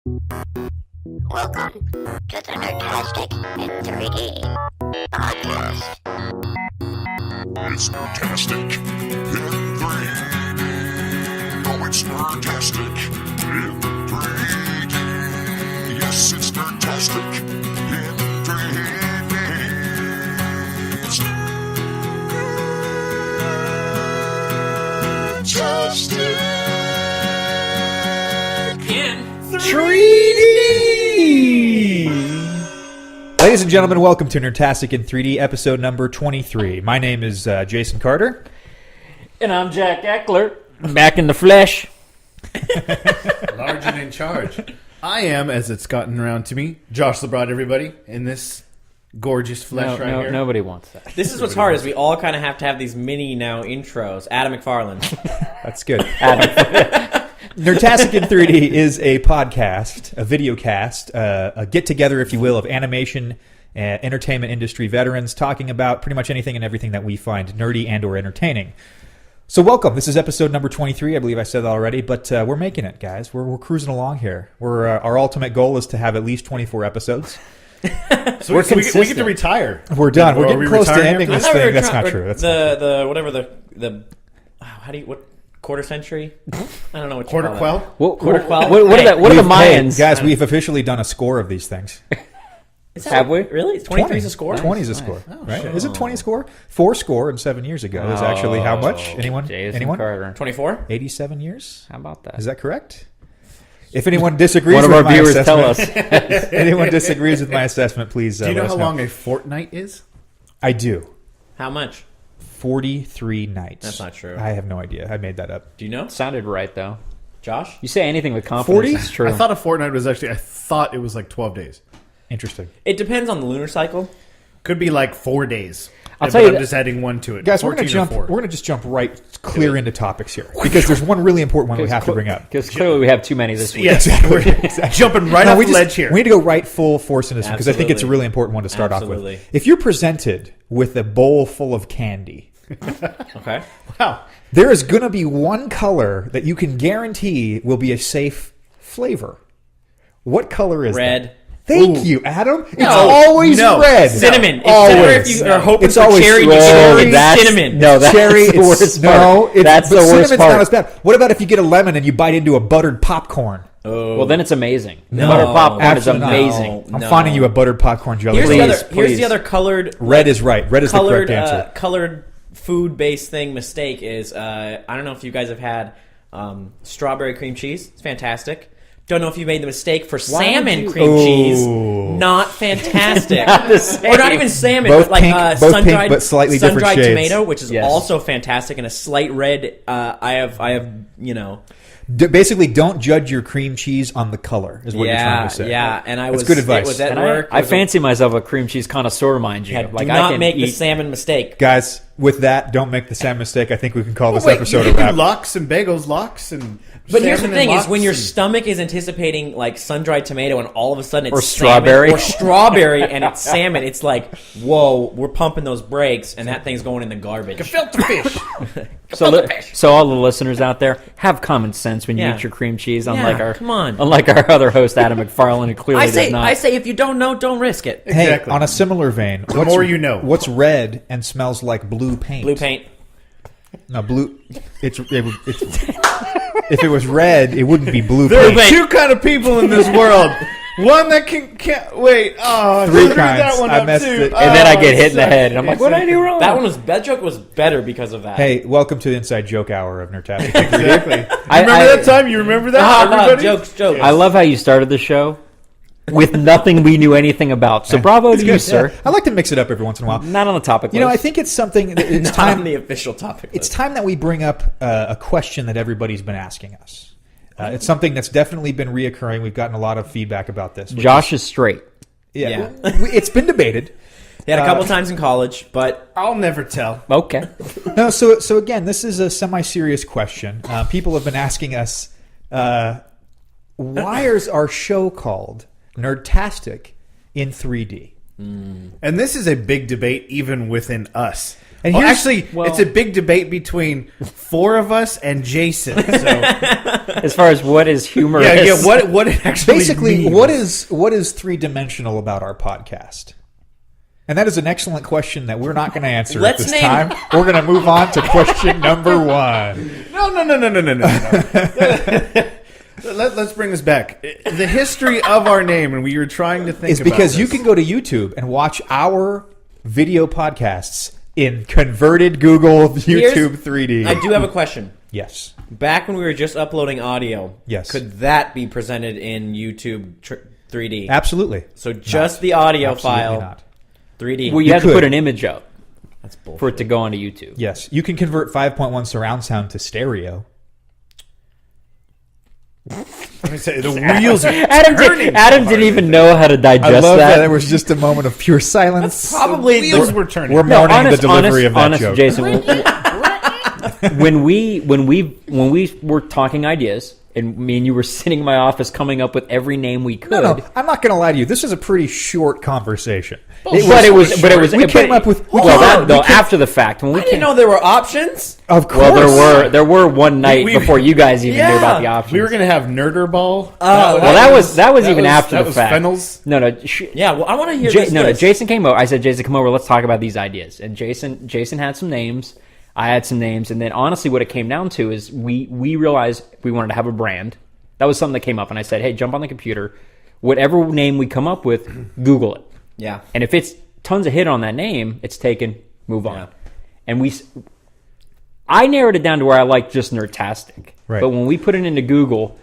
Welcome to the Nerdtastic in 3D podcast. It's Nerdtastic in 3D. Oh, it's Nerdtastic in 3D. Yes, it's Nerdtastic in 3D. It's Nerdtastic in 3D! Ladies and gentlemen, welcome to Nerdtastic in 3D, episode number 23. My name is Jason Carter. And I'm Jack Eckler, back in the flesh. Large and in charge. I am, as it's gotten around to me, Josh LeBrod, everybody, in this gorgeous flesh here. Nobody wants that. This is what's hard is we all kind of have to have these mini now intros. Adam McFarlane. That's good. Nerdtastic in 3D is a podcast, a video cast, a get-together, if you will, of animation and entertainment industry veterans talking about pretty much anything and everything that we find nerdy and or entertaining. So welcome. This is episode number 23. I believe I said that already, but we're making it, guys. We're cruising along here. Our ultimate goal is to have at least 24 epidos. So we get to retire. We're done. We're getting close to retiring ending after this thing. That's not true. That's Quarter century? I don't know what you Quarter call quell? Quarter quell? What are the Mayans? Guys, we've officially done a score of these things. Have we? Really? 23 is a score? 20 is a score, right? Is it 20 a score? 4 score and 7 years ago is actually how much? Anyone? Jason Carter. 24? 87 years? How about that? Is that correct? If anyone disagrees One of with our my viewers assessment, tell us. anyone disagrees with my assessment, please Do you know let us how long a fortnight is? I do. How much? 43 nights. That's not true. I have no idea. I made that up. Do you know? Sounded right, though. Josh? You say anything with confidence, 40? it's true. I thought a fortnight was actually, I thought it was like 12 days. Interesting. It depends on the lunar cycle. Could be like 4 days. I'll tell you I'm that- just adding one to it. Guys, we're going 14 or 4. to just jump right clear into topics here because there's one really important one we have to bring up. Because clearly we have too many this week. Yes, we're jumping right off the ledge here. We need to go right full force into this because I think it's a Absolutely. really important one to start off Absolutely. with. If you're presented with a bowl full of candy, Okay. Wow. there is going to be one color that you can guarantee will be a safe flavor. What color is Red. that? Thank you, Adam. It's always No. red. Cinnamon. Always. Except if you are hoping It's for always cherry, cherry. cinnamon. No, that's Cherry, the worst part. no, That's the but worst cinnamon's part. not as bad. What about if you get a lemon and you bite into a buttered popcorn? Well, then it's amazing. No, Butter popcorn is absolutely not. amazing. I'm No. finding you a buttered popcorn jelly. Here's, roll. Please. the other colored... Red is right. Red is the colored, correct answer. colored food-based thing mistake is, I don't know if you guys have had strawberry cream cheese. It's fantastic. Don't know if you made the mistake for salmon cream cheese. Not fantastic. Not the same. Or not even salmon, Both but like pink- both sun-dried, pink, but slightly different sun-dried shades. tomato, which is Yes. also fantastic, and a slight red. I have, Basically, don't judge your cream cheese on the color, is what you're trying to say. yeah. And That's good advice. It was at And work. I fancy myself a cream cheese connoisseur, mind you. Yeah, Like do I not can make the eat. salmon mistake. Guys, with that, don't make the same mistake. I think we can call this Wait, episode you a can wrap. do lox and bagels, lox and But here's the salmon thing: and is when lox your and- stomach is anticipating like sun-dried tomato, and all of a sudden it's Or salmon, strawberry. or strawberry, and it's salmon. It's like, whoa, we're pumping those brakes, and that thing's going in the garbage. Gefilte fish. So all the listeners out there, have common sense when you Yeah. eat your cream cheese. Yeah, come on. Unlike our other host, Adam McFarlane, who clearly does not. I say, if you don't know, don't risk it. Hey, Exactly. on a similar vein, what's- more you know. What's red and smells like blue paint? Blue paint. No, blue. It's if it was red, it wouldn't be blue There paint. are two kind of people in this world. One that can't wait. Oh, Three screwed kinds. that one I up messed too. it. And then I get Oh, hit in the head, and I'm like, what did I do wrong? That joke was better because of that. Hey, welcome to the Inside Joke Hour of Nerdtastic. Exactly. You I- remember that time? You remember that? Everybody? jokes. I love how you started the show with nothing we knew anything about. So bravo to you, sir. I like to mix it up every once in a while. Not on the topic You know, I list. think it's something. That it's Not on time. the official topic. It's list. time that we bring up a question that everybody's been asking us. It's something that's definitely been reoccurring. We've gotten a lot of feedback about this. which Josh is straight. Yeah. It's been debated. He had a couple times in college, but I'll never tell. Okay. No, so again, this is a semi-serious question. People have been asking us, why is our show called Nerdtastic in 3D? And this is a big debate even within us. And Well, here's- actually, it's a big debate between 4 of us and Jason. So, As far as what is humorous. yeah. What it actually basically, means. what is three-dimensional about our podcast? And that is an excellent question that we're not going to answer Let's at this name- time. We're going to move on to question number 1. No. Let's bring this back. The history of our name, and we were trying to think Is about because you this. can go to YouTube and watch our video podcasts in converted Google YouTube 3D. I do have a question. Yes. Back when we were just uploading audio, Yes. could that be presented in YouTube 3D? Absolutely. So just the audio Absolutely file, not. 3D. Well, you had to could. put an image up That's bullshit. for it to go onto YouTube. Yes. You can convert 5.1 surround sound to stereo. Let me say, the wheels are Adam didn't even know how to digest I love that. that. There was just a moment of pure silence. Probably the wheels were turning. We're mourning the delivery of that honest, joke. Jason. when we were talking ideas, and me and you were sitting in my office coming up with every name we could. No, I'm not going to lie to you. This was a pretty short conversation. We came up with- after the fact when we I didn't came. know there were options. Of course. Well, there were one night We- before you guys even knew about the Yeah. options. We were going to have Nerder Ball. Oh, well, that was even after that the was fact. Fennels. No. Yeah, well, I want to hear this. No. list. Jason came over. I said, Jason, come over. Let's talk about these ideas. And Jason had some names. I had some names. And then honestly, what it came down to is we realized we wanted to have a brand. That was something that came up. And I said, hey, jump on the computer. Whatever name we come up with, Google it. Yeah. And if it's tons of hit on that name, it's taken. Move on. Yeah. And I narrowed it down to where I like just Nerdtastic. Right. But when we put it into Google,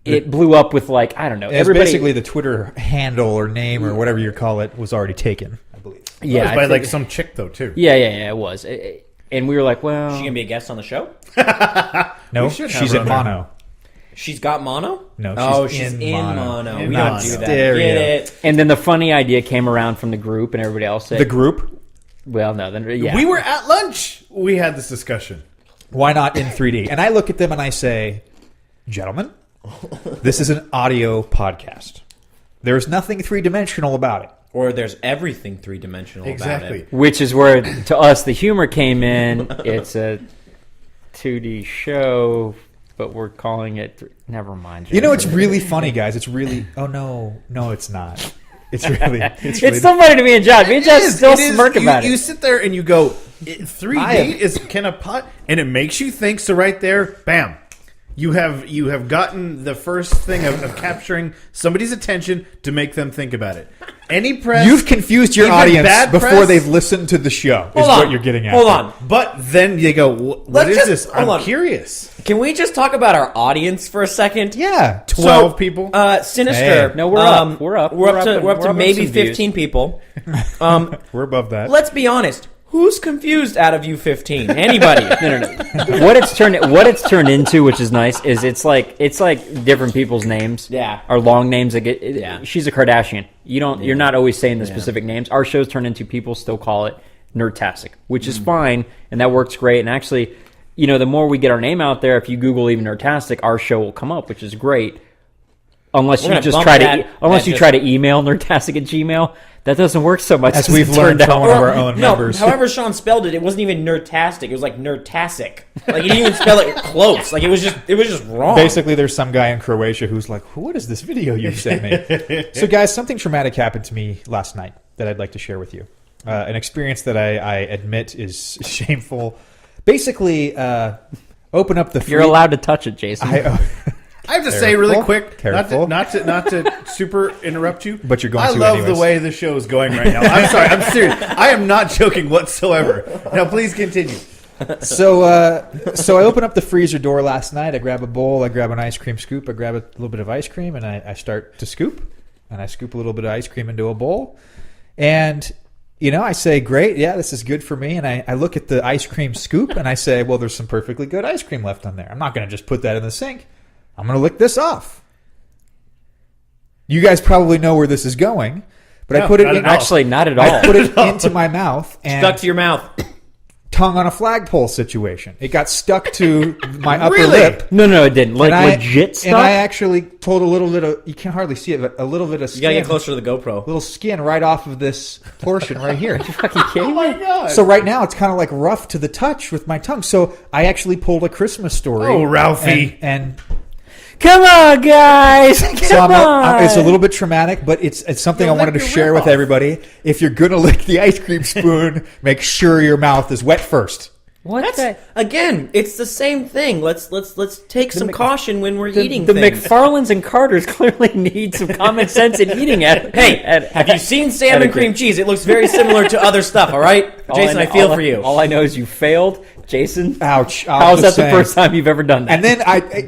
it blew up with like, I don't know. It's basically the Twitter handle or name or whatever you call it was already taken, I believe. yeah, It was I by think- like some chick though too. yeah, it was. And we were like, well, Is she going to be a guest on the show? No, should have she's her in on there. mono. She's got mono? No, Oh, she's she's in in mono. mono. In We mono. don't do that. Stereo. Get it? and then the funny idea came around from the group, and everybody else said, The group, well, no, then yeah, We were at lunch. We had this discussion. why not in 3D? And I look at them and I say, gentlemen, this is an audio podcast. There's nothing three-dimensional about it. Or there's everything three-dimensional about Exactly. it. which is where to us the humor came in. It's a 2D show, but we're calling it. Never mind. You know, it's really funny, guys. It's really. Oh no, it's not. It's really. It's so funny to me and John. Me and John still smirk about You it. sit there and you go, 3D I am- is can a pot, and it makes you think. So right there, bam, you have gotten the first thing of capturing somebody's attention to make them think about it. Any press, You've confused your even audience bad before press- they've listened to the show. Is Hold what on. you're getting at. Hold on. But then you go, what Let's is just- this? hold I'm on. curious. Can we just talk about our audience for a second? Yeah. 12 people. Sinister. Hey. No, we're up. We're up. We're up to We're up in maybe some views. 15 people. We're above that. Let's be honest. Who's confused out of you 15? Anybody? No. What it's turned into, which is nice, is it's like different people's names. Yeah. Are long names that get. Yeah. She's a Kardashian. You're not always saying the specific names. Our show's turned into people still call it Nerdtastic, which is fine, and that works great. And actually, the more we get our name out there, if you Google even Nerdtastic, our show will come up, which is great. Unless We're you gonna just bump try that- to, unless that you just- try to email Nerdtastic@gmail, that doesn't work so much As as we've it learned turned from out. one of our own No, members. however Sean spelled it, it wasn't even Nerdtastic. It was like Nerdtastic. Like he didn't even spell it close. Like it was just wrong. Basically, there's some guy in Croatia who's like, "What is this video you've sent me?" So, guys, something traumatic happened to me last night that I'd like to share with you. An experience that I admit is shameful. Basically, open up the. You're allowed to touch it, Jason. I have to say really Careful. quick, Careful. not to super interrupt you, But you're going I to love anyways. the way the show is going right now. I'm sorry, I'm serious. I am not joking whatsoever. Now, please continue. So I open up the freezer door last night. I grab a bowl. I grab an ice cream scoop. I grab a little bit of ice cream, and I start to scoop. And I scoop a little bit of ice cream into a bowl. And I say, great, yeah, this is good for me. And I look at the ice cream scoop, and I say, well, there's some perfectly good ice cream left on there. I'm not going to just put that in the sink. I'm going to lick this off. You guys probably know where this is going, but I No, put it not in. at all. Actually, not at all. I put it into my mouth, and stuck to your mouth. tongue on a flagpole situation. It got stuck to my upper Really? lip. No, it didn't. Like, And legit stuff? And I actually pulled a little bit of, you can't hardly see it, but a little bit of You gotta skin. get closer to the GoPro. Little skin right off of this portion right here. fucking kidding me? God. So right now it's kind of like rough to the touch with my tongue. So I actually pulled a Christmas Story. Oh, Ralphie. And Come on, guys! Come so on! it's a little bit traumatic, but it's something I wanted to share with everybody. If you're gonna lick the ice cream spoon, make sure your mouth is wet first. What the? Again, it's the same thing. Let's take some caution when we're eating The things. McFarlanes and Carters clearly need some common sense in eating it. Hey, have you seen salmon etiquette. cream cheese? It looks very similar to other stuff, all right? Jason, I feel for you. All I know is you failed. Jason, Ouch! how's that the first time you've ever done that? And then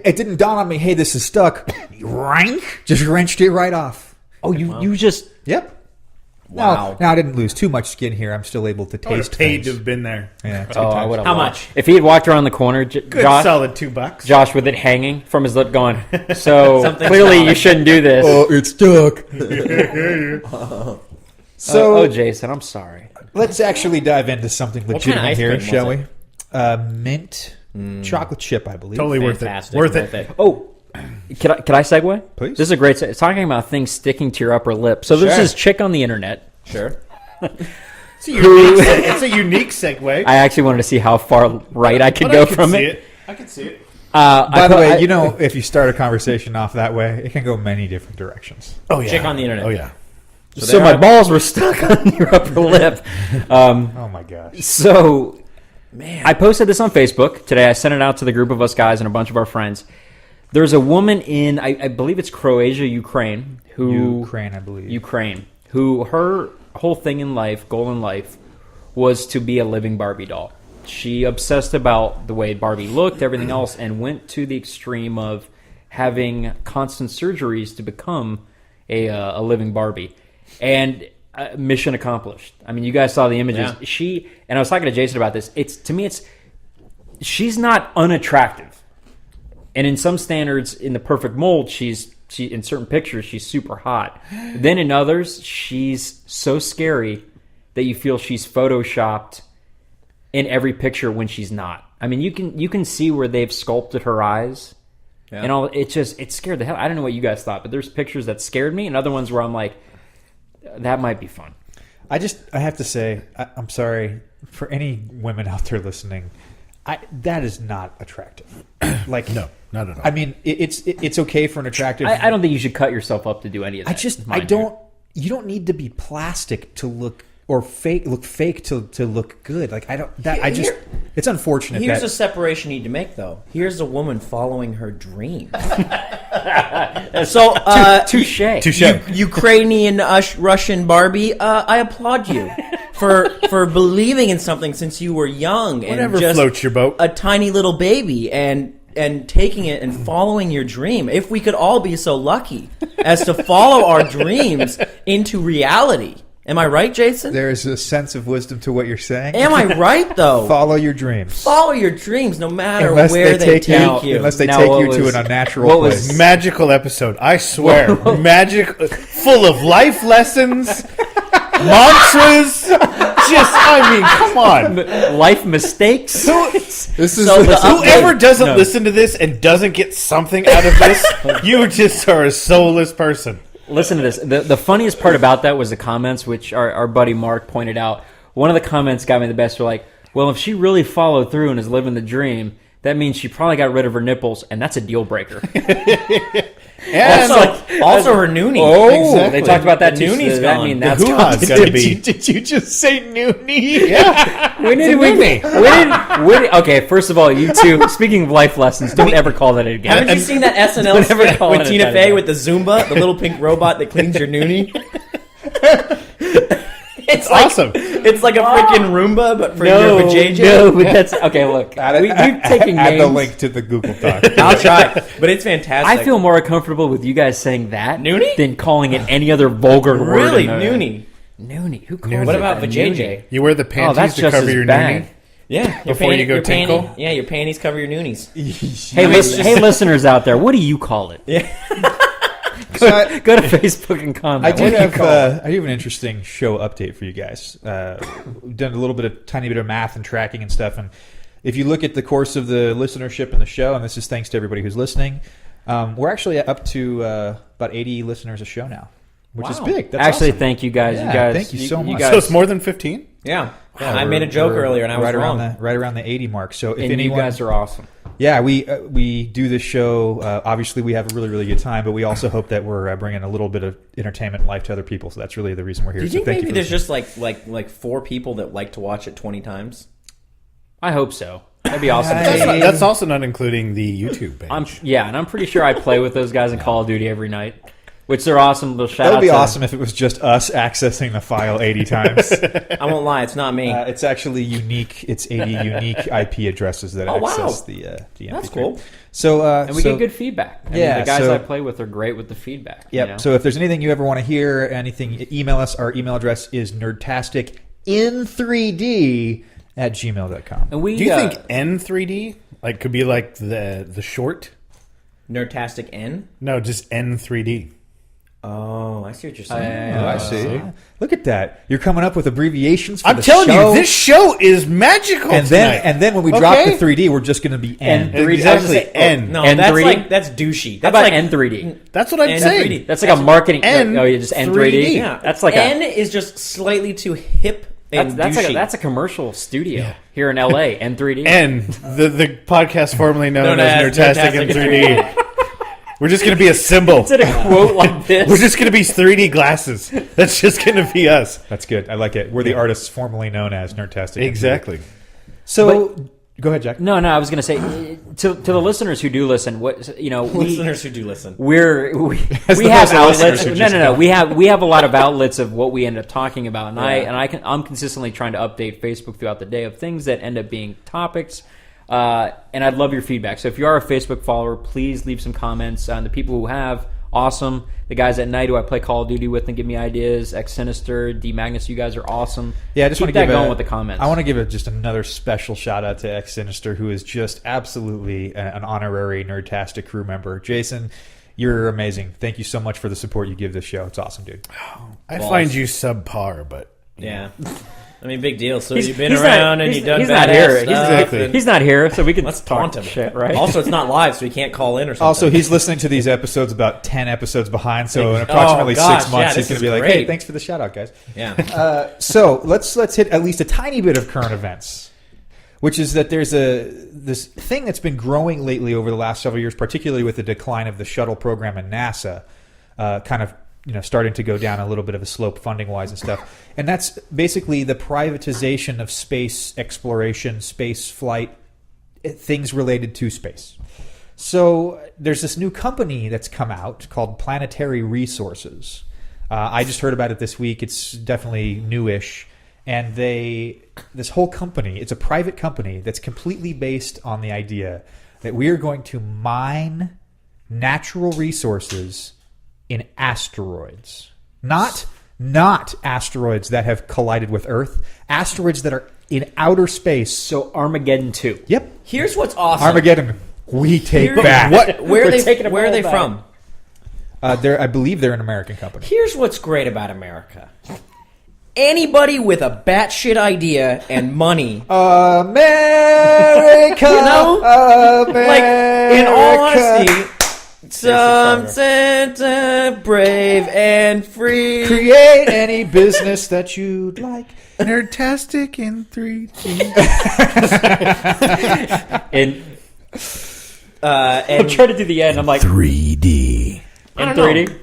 it didn't dawn on me. Hey, this is stuck. Rank, just wrenched it right off. oh, you just... Yep. Wow. Now I didn't lose too much skin here. I'm still able to I would have taste paid things. to have been there. Yeah, two Oh, I times. would have. How much? If he had walked around the corner, Good Josh, solid $2. Josh with it hanging from his lip going, so Something's clearly wrong. you shouldn't do this. Oh, it's stuck. So oh, Jason, I'm sorry. let's actually dive into something kind of legitimate ice here, cream shall was we? Mint chocolate chip, I believe. Totally Fantastic. worth it. Oh, can I segue? Please. This is a great. It's talking about things sticking to your upper lip. So there's Sure. this chick on the internet. Sure. It's a unique segue. I actually wanted to see how far right I could But go I can from see it. I can see it. By the way, if you start a conversation off that way, it can go many different directions. Oh yeah. Chick on the internet. Oh yeah. So my balls were stuck on your upper lip. Oh my gosh. So, I posted this on Facebook today. I sent it out to the group of us guys and a bunch of our friends. There's a woman in, I believe it's Croatia, Ukraine, Ukraine, I believe. Ukraine, who her whole thing in life, goal in life, was to be a living Barbie doll. She obsessed about the way Barbie looked, everything else, and went to the extreme of having constant surgeries to become a living Barbie. And mission accomplished. I mean, you guys saw the images. Yeah. And I was talking to Jason about this. She's not unattractive. And in some standards, in the perfect mold, she in certain pictures, she's super hot. Then in others, she's so scary that you feel she's photoshopped in every picture when she's not. I mean, you can see where they've sculpted her eyes. Yeah. And all it scared the hell. I don't know what you guys thought, but there's pictures that scared me and other ones where I'm like, that might be fun. I have to say, I'm sorry for any women out there listening. That is not attractive. Like, No, not at all. I mean, it's okay for an attractive. I don't think you should cut yourself up to do any of that. You don't need to be plastic to look or fake to look good. Like it's unfortunate. Here's that, a separation you need to make, though. Here's a woman following her dream. So, Touche. Ukrainian Russian Barbie, I applaud you for believing in something since you were young Whatever and just floats your boat. a tiny little baby and taking it and following your dream. If we could all be so lucky as to follow our dreams into reality. Am I right, Jason? there is a sense of wisdom to what you're saying. Am I right, though? Follow your dreams. Follow your dreams no matter Unless where they take you. Unless they Now, take what you to was- an unnatural what place. was- Magical episode, I swear. Full of life lessons, mantras. Come on. Life mistakes. This is So the Whoever doesn't listen to this and doesn't get something out of this, you just are a soulless person. Listen to this. The funniest part about that was the comments, which our buddy Mark pointed out. One of the comments got me the best. They're like, well, if she really followed through and is living the dream, that means she probably got rid of her nipples, and that's a deal breaker. And Also her Noonie. Oh, Exactly. they talked about that too. Noonie's So that gone. mean the that's hoo-ha's gone. got to be. Did you just say Nunie? Yeah. We didn't. Okay, first of all, you two. Speaking of life lessons, don't ever call that again. Haven't you seen that SNL Don't ever skit call with it Tina that Fey again. with the Zumba, the little pink robot that cleans your Noonie? It's awesome. It's like a freaking Roomba, but for your JJ. No, but that's okay. Look, we've taken Add the names. link to the Google Doc. I'll try, but it's fantastic. I feel more comfortable with you guys saying that Noonie? than calling it any other vulgar word. really in a- Noonie. Noonie. Who calls What it about a vajayjay? noonie? You wear the Oh, panties that's to just cover as your bad. noonie? Yeah, Before you go tinkle? Yeah, your panties cover your Noonies. Hey, hey, listeners out there, what do you call it? Go to Facebook and comment. I do What do you have call it? I do have an interesting show update for you guys. We've done tiny bit of math and tracking and stuff, and if you look at the course of the listenership and the show, and this is thanks to everybody who's listening, we're actually up to about 80 listeners a show now, which is big. That's Actually, awesome. thank you guys. Yeah, you guys, thank you so much. So it's more than 15? Yeah. I made a joke We're earlier, and I was right wrong. right around the 80 mark. So if And anyone, you guys are awesome. yeah, we do this show. Obviously, we have a really, really good time, but we also hope that we're bringing a little bit of entertainment and life to other people. So that's really the reason we're here. Do you So think thank maybe you for there's listening. just like 4 people that like to watch it 20 times? I hope so. That'd be awesome. That's also not including the YouTube page. And I'm pretty sure I play with those guys in Call of Duty every night, which they're awesome. Little shout That out would be to awesome if it was just us accessing the file 80 times. I won't lie, it's not me. It's actually unique. It's 80 unique IP addresses that Oh, wow. access the MP3. That's cool. So And we get good feedback. I mean, Yeah, the guys so- I play with are great with the feedback. Yep. You know? So if there's anything you ever want to hear, anything, email us. Our email address is nerdtastic in 3D at gmail.com. And we Do you think N3D could be like the short? Nerdtastic N? No, just N3D. Oh, I see what you're saying. I see. Look at that. You're coming up with abbreviations for I'm the telling show. you, this show is magical and tonight. then when we drop the 3D, we're just going to be N. N3D. I was Exactly, gonna say, N. No, N3D? that's douchey. How That's about like N3D? That's what I'm N3D. saying. That's like a marketing. N- Oh, yeah, just N3D. 3D. Yeah, That's like N a. is just slightly too hip and douchey. That's a commercial studio here in LA. N3D. N, the podcast formerly known as Nerdtastic in Nerdtastic 3D. We're just going to be a symbol. Is it a quote like this? We're just going to be 3D glasses. That's just going to be us. That's good. I like it. We're the artists formerly known as Nerdtastic. Exactly. So go ahead, Jack. No, I was going to say to the listeners who do listen, Listeners who do listen. we the have most listeners outlets. who No, just no. We have a lot of outlets of what we end up talking about, and I'm consistently trying to update Facebook throughout the day of things that end up being topics. And I'd love your feedback. So if you are a Facebook follower, please leave some comments. The people who have, awesome. The guys at night who I play Call of Duty with and give me ideas, X Sinister, D Magnus, you guys are awesome. Yeah, I just keep want to that give going with the comments. I want to give just another special shout out to X Sinister, who is just absolutely an honorary Nerdtastic crew member. Jason, you're amazing. Thank you so much for the support you give this show. It's awesome, dude. I find you subpar, but... Yeah. I mean, big deal. So He's- you've been he's around not- and he's- you've done he's not badass here. stuff. Exactly. and He's not here, so we can Let's talk taunt him. shit, right? Also, it's not live, so he can't call in or something. Also, he's listening to these episodes about 10 episodes behind, so in approximately gosh, 6 months, yeah, he's this going to is be like, hey, great. thanks for the shout out, guys. Yeah. So let's hit at least a tiny bit of current events, which is that there's this thing that's been growing lately over the last several years, particularly with the decline of the shuttle program in NASA, kind of starting to go down a little bit of a slope funding wise and stuff. And that's basically the privatization of space exploration, space flight, things related to space. So there's this new company that's come out called Planetary Resources. I just heard about it this week. It's definitely newish. And this whole company, it's a private company that's completely based on the idea that we are going to mine natural resources in asteroids. Not asteroids that have collided with Earth. Asteroids that are in outer space. So Armageddon 2. Yep. Here's what's awesome. Armageddon. We take Here- back. Where We're taking them are all they back. from? I believe they're an American company. Here's what's great about America. Anybody with a batshit idea and money, America. America. like, in all honesty, some Santa, brave and free. Create any business that you'd like. Nerdtastic in 3D. And I'm And trying to do the end. I'm like 3D. I in don't 3D. know.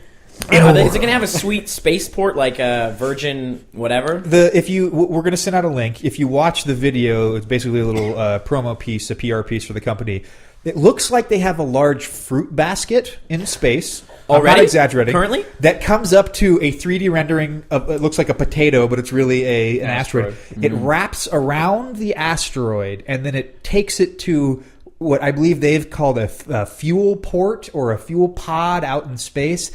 Is it going to have a sweet spaceport like Virgin whatever? We're going to send out a link. If you watch the video, it's basically a little promo piece, a PR piece for the company. It looks like they have a large fruit basket in space. I'm not Already? exaggerating. Currently? That comes up to a 3D rendering of it looks like a potato, but it's really an asteroid. It wraps around the asteroid, and then it takes it to what I believe they've called a fuel port or a fuel pod out in space.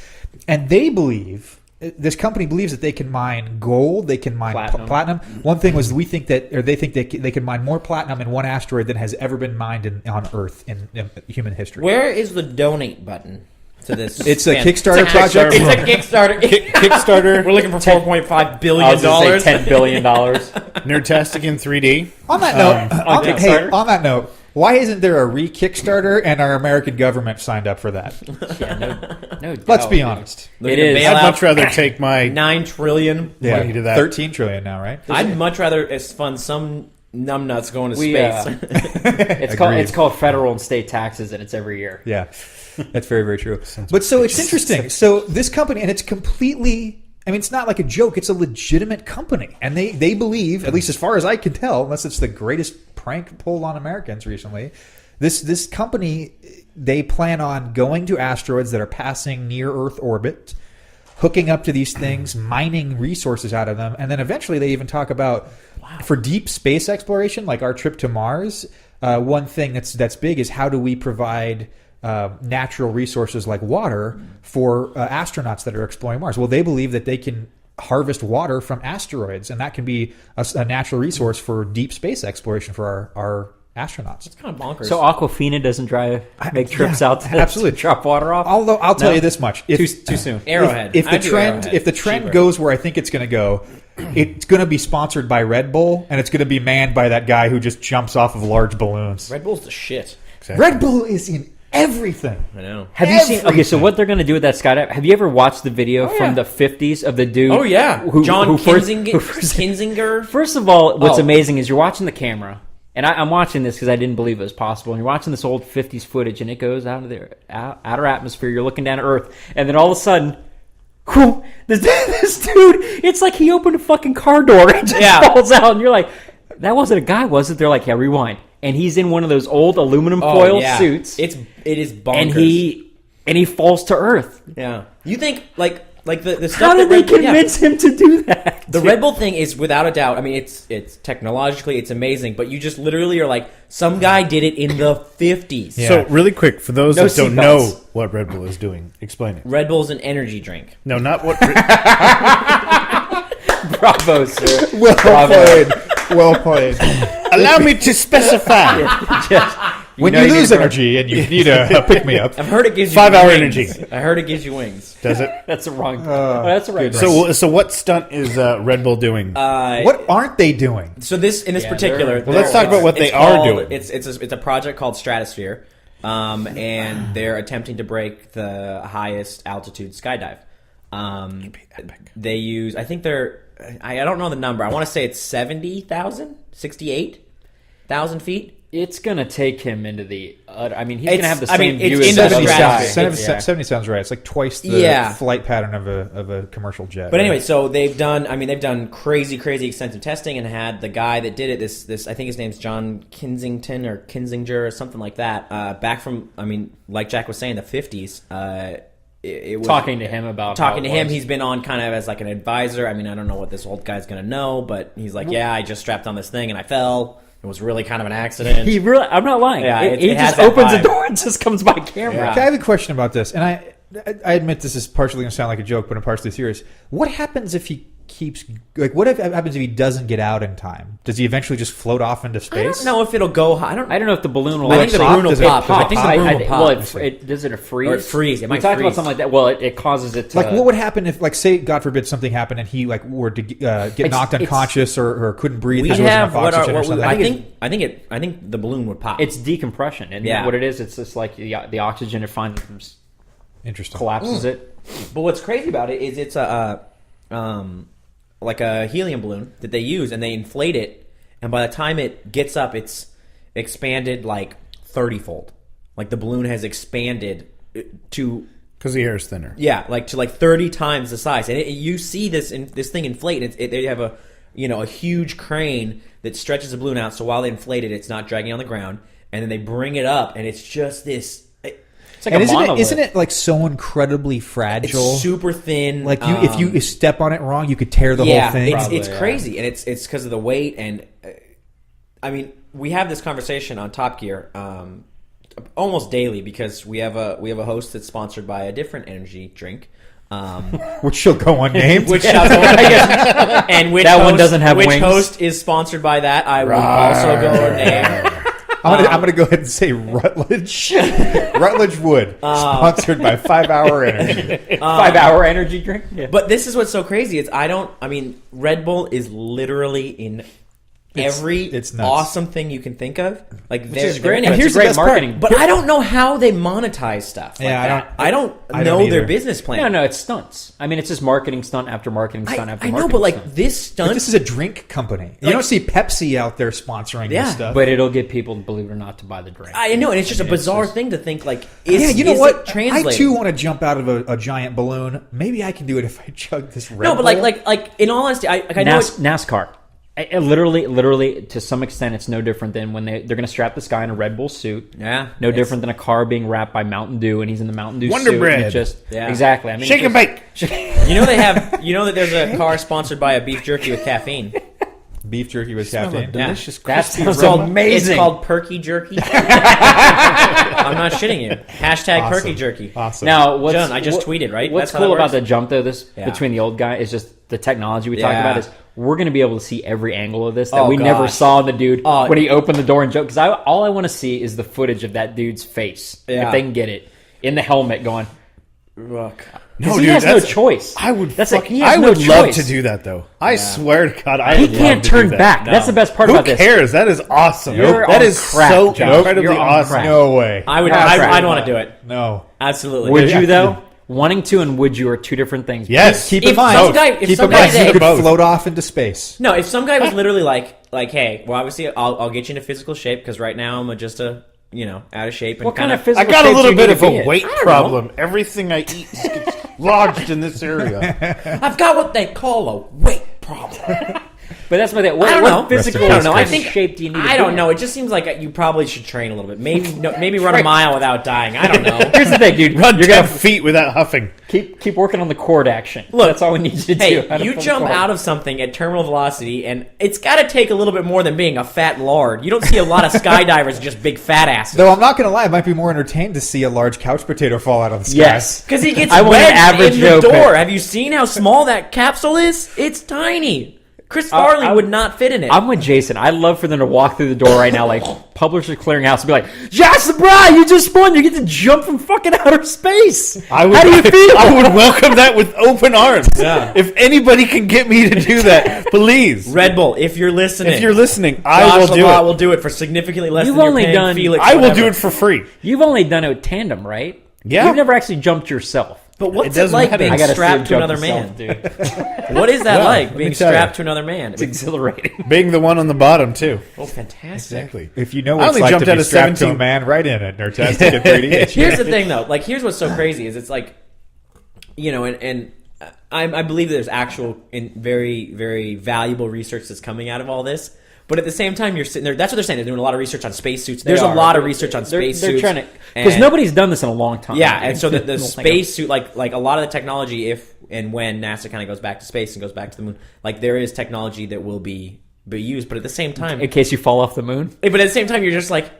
And they believe, this company believes that they can mine gold, they can mine platinum. One thing was they think they can mine more platinum in one asteroid than has ever been mined on Earth in human history. Where is the donate button? to this. It's a fan- Kickstarter project. It's a Kickstarter. Kickstarter. We're looking for $4.5 I billion. was going to say $10 billion. Nerdtastic in 3D. On that note, Kickstarter? on that note, why isn't there a re-Kickstarter and our American government signed up for that? No Let's doubt, be dude. honest. It is. Bail I'd out much rather take my $9 trillion. money to that. 13 trillion now, right? I'd much rather fund some numbnuts going to We, space. It's called federal and state taxes, and it's every year. Yeah, that's very, very true. But so it's interesting. So this company, and it's completely, I mean, it's not like a joke. It's a legitimate company. And they believe, at least as far as I can tell, unless it's the greatest prank pulled on Americans recently, this company, they plan on going to asteroids that are passing near Earth orbit, hooking up to these things, mining resources out of them, and then eventually they even talk about, for deep space exploration, like our trip to Mars, one thing that's big is how do we provide natural resources like water for astronauts that are exploring Mars. Well, they believe that they can harvest water from asteroids, and that can be a natural resource for deep space exploration for our astronauts. It's kind of bonkers. So Aquafina doesn't make trips Yeah, out to absolutely drop water off? Although I'll tell No? you this much: Too soon. Arrowhead. If the I'd do trend Arrowhead. Cheaper. goes where I think it's going to go, it's going to be sponsored by Red Bull, and it's going to be manned by that guy who just jumps off of large balloons. Red Bull's the shit. Red Bull is in everything. I know. Have you seen? Okay, so Everything. what they're going to do with that skydive? Have you ever watched the video from the 50s of the dude? Oh yeah, John who first- Kinzinger. First of all, what's Oh. amazing is you're watching the camera, and I'm watching this because I didn't believe it was possible. And you're watching this old 50s footage, and it goes out of the outer atmosphere. You're looking down at Earth, and then all of a sudden, whew, this dude, it's like he opened a fucking car door and just falls out, and you're like, that wasn't a guy, was it? They're like, yeah, rewind. And he's in one of those old aluminum foil suits. It is bonkers. and he falls to Earth. Yeah. You think like the stuff How did that they Red Bull- convince him to do that? The Red Bull thing is without a doubt. I mean, it's technologically it's amazing, but you just literally are like, some guy did it in the 50s. Yeah. So really quick, for those No that don't seatbelts. know what Red Bull is doing, explain it. Red Bull's an energy drink. No, not what. Bravo, sir. Well played. Well played. Allow me to specify. When know you you lose need a energy and you need a pick me up, I've heard it gives you 5 hour wings. energy. I heard it gives you wings. Does it? That's the wrong. That's the right. So what stunt is Red Bull doing? what aren't they doing? So this in this Yeah, particular, they're- Well, let's talk about what they are doing. It's a project called Stratosphere, and they're attempting to break the highest altitude skydive. They use, I think they're, I don't know the number. I want to say it's 68,000 feet. It's gonna take him into the. I mean, he's gonna It's- have the I same mean, view it's as in the that other stratosphere. guy. 70 sounds right. It's like twice the Yeah. flight pattern of a commercial jet. But right? anyway, so they've done crazy extensive testing and had the guy that did it, this I think his name's John Kinzington or Kinzinger or something like that, back from, I mean, like Jack was saying, the 50s. It was, Talking to him about how talking it to him, was. he's been on kind of as like an advisor. I mean, I don't know what this old guy's gonna know, but he's like, yeah, I just strapped on this thing and I fell. It was really kind of an accident. He really. I'm not lying. Yeah, he it has just that opens vibe. the door and just comes by camera. Okay, I have a question about this, and I admit this is partially going to sound like a joke, but I'm partially serious. What happens if he keeps what happens if he doesn't get out in time? Does he eventually just float off into I space? don't know if it'll go high. I don't I don't know if the balloon will. I think the pop? balloon will Does it pop. pop? I think the balloon will pop. Well, does it freeze? Or it freeze. It We might talked about freeze. something like that. Well, it causes it to. Like, what would happen if, like, say, God forbid, something happened and he were to get knocked it's- unconscious or couldn't breathe? we because there have wasn't enough what oxygen or I something? I think the balloon would pop. It's decompression, and Yeah. what it is, it's just like the oxygen it finally Interesting. collapses it. But what's crazy about it is it's like a helium balloon that they use, and they inflate it, and by the time it gets up, it's expanded like 30-fold. Like the balloon has expanded to Because the air is thinner. like 30 times the size, and you see this thing inflate. And they have a huge crane that stretches the balloon out, so while they inflate it, it's not dragging on the ground, and then they bring it up, and it's just this. It's like And a monolith. isn't it like so incredibly It's fragile? super thin. Like if you step on it wrong, you could tear the whole thing. It's Probably, crazy, and it's because of the weight. And I mean, we have this conversation on Top Gear almost daily because we have a host that's sponsored by a different energy drink, Which shall go unnamed. which and which That one host- doesn't have which wings. host is sponsored by that. I will also go name. I'm gonna go ahead and say Rutledge. Rutledge Wood, sponsored by 5 Hour Energy. 5 Hour energy drink. Yeah. But this is what's so crazy. Red Bull is literally in every it's nuts. awesome thing you can think of. Like, is great. in it. And here's it's the great best part. marketing. But I don't know how they monetize stuff. Like Yeah, that. I don't I know don't their either. business plan. No, it's stunts. I mean, it's just marketing stunt after marketing stunt after I marketing know, but like stunt. this stunt. But this is a drink company. You don't see Pepsi out there sponsoring Yeah, this stuff. But it'll get people, believe it or not, to buy the drink. I know, and it's just a bizarre thing to think like. Is, yeah, you know is what? It translating? I too want to jump out of a giant balloon. Maybe I can do it if I chug this Red No, but Bull. like in all honesty, I know. NASCAR. Literally, to some extent, it's no different than when they're going to strap this guy in a Red Bull suit. Yeah, No different than a car being wrapped by Mountain Dew, and he's in the Mountain Dew Wonder suit. Bread. And it just Yeah. exactly. I mean, Shake and bake. You know that there's a car sponsored by a beef jerky with caffeine. beef jerky with caffeine. Delicious, That crispy sounds aroma. amazing. It's called Perky Jerky. I'm not shitting you. Hashtag Awesome. Perky Jerky. Awesome. Now, what's, John, I just tweeted, right? What's That's how cool that about the works? jump, though, Yeah. between the old guy is just the technology we talk Yeah. about is we're going to be able to see every angle of this that Oh, we never gosh. saw in the dude Oh. when he opened the door and joked. Because all I want to see is the footage of that dude's face, Yeah. if they can get it, in the helmet going, Look. No, he dude, has no that's- choice. I would. That's like, he I has no would love choice. to do that though. I swear to God, I He would love can't to do turn that. back. That's the best part Who about this. cares? That is awesome. You're That on is crack, so Josh. incredibly You're on awesome. crack. No way. I would. That's right. I'd want to do it. No. Absolutely. Would Yeah. you, though? Wanting to and would you are two different things. Yes. Keep If in mind. some guy- if keep some in guy mind said- you could Both. float off into space. No, if some guy was literally like, hey, well, obviously, I'll get you into physical shape because right now I'm just out of shape and What kind of I physical got a shape little do you bit need of to be a in? weight don't problem. Everything I eat gets lodged in this area. I've got what they call a weight problem. But that's my thing. I don't know. What physical I don't know. I think shape do you need to I be don't in? know. It just seems like you probably should train a little bit. Maybe run a mile without dying. I don't know. Here's the thing, dude. Run You're 10 gonna feet without huffing. keep working on the cord action. Look, that's all we need you to Hey, do. How to you pull the jump cord. out of something at terminal velocity, and it's got to take a little bit more than being a fat lard. You don't see a lot of skydivers just big fat asses. Though I'm not going to lie, I might be more entertained to see a large couch potato fall out of the sky. Yes. Because he gets I want an wedged average in the Joe door. pick. Have you seen how small that capsule is? It's tiny. Chris Farley would not fit in it. I'm with Jason. I'd love for them to walk through the door right now, like Publisher Clearinghouse, and be like, "Josh the Bride, you just won. You get to jump from fucking outer space. I would, How do you feel?" I would welcome that with open arms. Yeah. If anybody can get me to do that, please. Red Bull, if you're listening. If you're listening, I Josh will do Lamotte it. will do it for significantly less You've than you're only paying done- Felix. I will whatever. do it for free. You've only done it with tandem, right? Yeah. You've never actually jumped yourself. But what's It it, doesn't like matter. being I gotta see strapped him to jump another himself, man? dude. What is that Well, like, let being me tell strapped you. to another man? It's exhilarating. Being the one on the bottom, too. Oh, fantastic. If you know I what it's only like jumped to out be of strapped to 17 a man, right in it. Nerdtastic at 3D. Here's the thing, though. Like, here's what's so crazy is it's like, and I believe there's actual and very, very valuable research that's coming out of all this. But at the same time, you're sitting there. That's what they're saying. They're doing a lot of research on spacesuits. There's a lot of research on spacesuits. They're trying to, because and- nobody's done this in a long time. Yeah, and so the Don't think spacesuit, like a lot of the technology, if and when NASA kind of goes back to space and goes back to the moon, like there is technology that will be used. But at the same time, in case you fall off the moon. but at the same time, you're just like,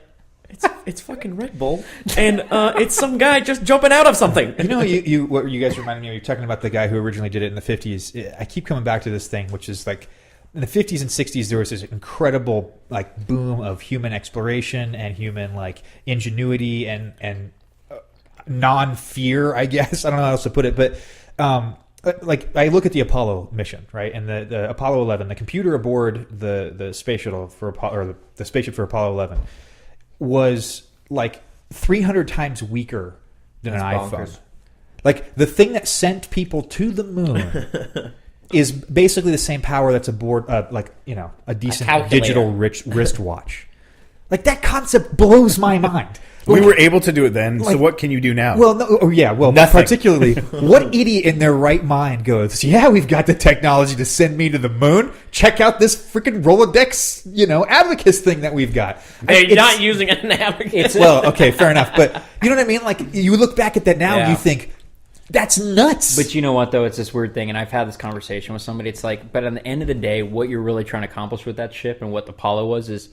it's fucking Red Bull, and it's some guy just jumping out of something. You know, what you guys reminded me of, you're talking about the guy who originally did it in the 50s. I keep coming back to this thing, which is like, in the 50s and 60s, there was this incredible like boom of human exploration and human like ingenuity and non-fear, I guess. I don't know how else to put it, but like I look at the Apollo mission, right, and the Apollo 11, the computer aboard the space shuttle for Apollo, or the spaceship for Apollo 11 was like 300 times weaker than an iPhone. bonkers. Like the thing that sent people to the moon is basically the same power that's aboard, a decent calculator. digital wristwatch. Like that concept blows my mind. We were able to do it then, so Like- what can you do now? Well, no, Nothing. particularly, what idiot in their right mind goes, yeah, we've got the technology to send me to the moon. Check out this freaking Rolodex, abacus thing that we've got. They're It's- not using an abacus. well, okay, fair enough. But you know what I mean? Like, you look back at that now and Yeah. you think, that's nuts. But you know what, though? It's this weird thing, and I've had this conversation with somebody. It's like, but at the end of the day, what you're really trying to accomplish with that ship and what the Apollo was is,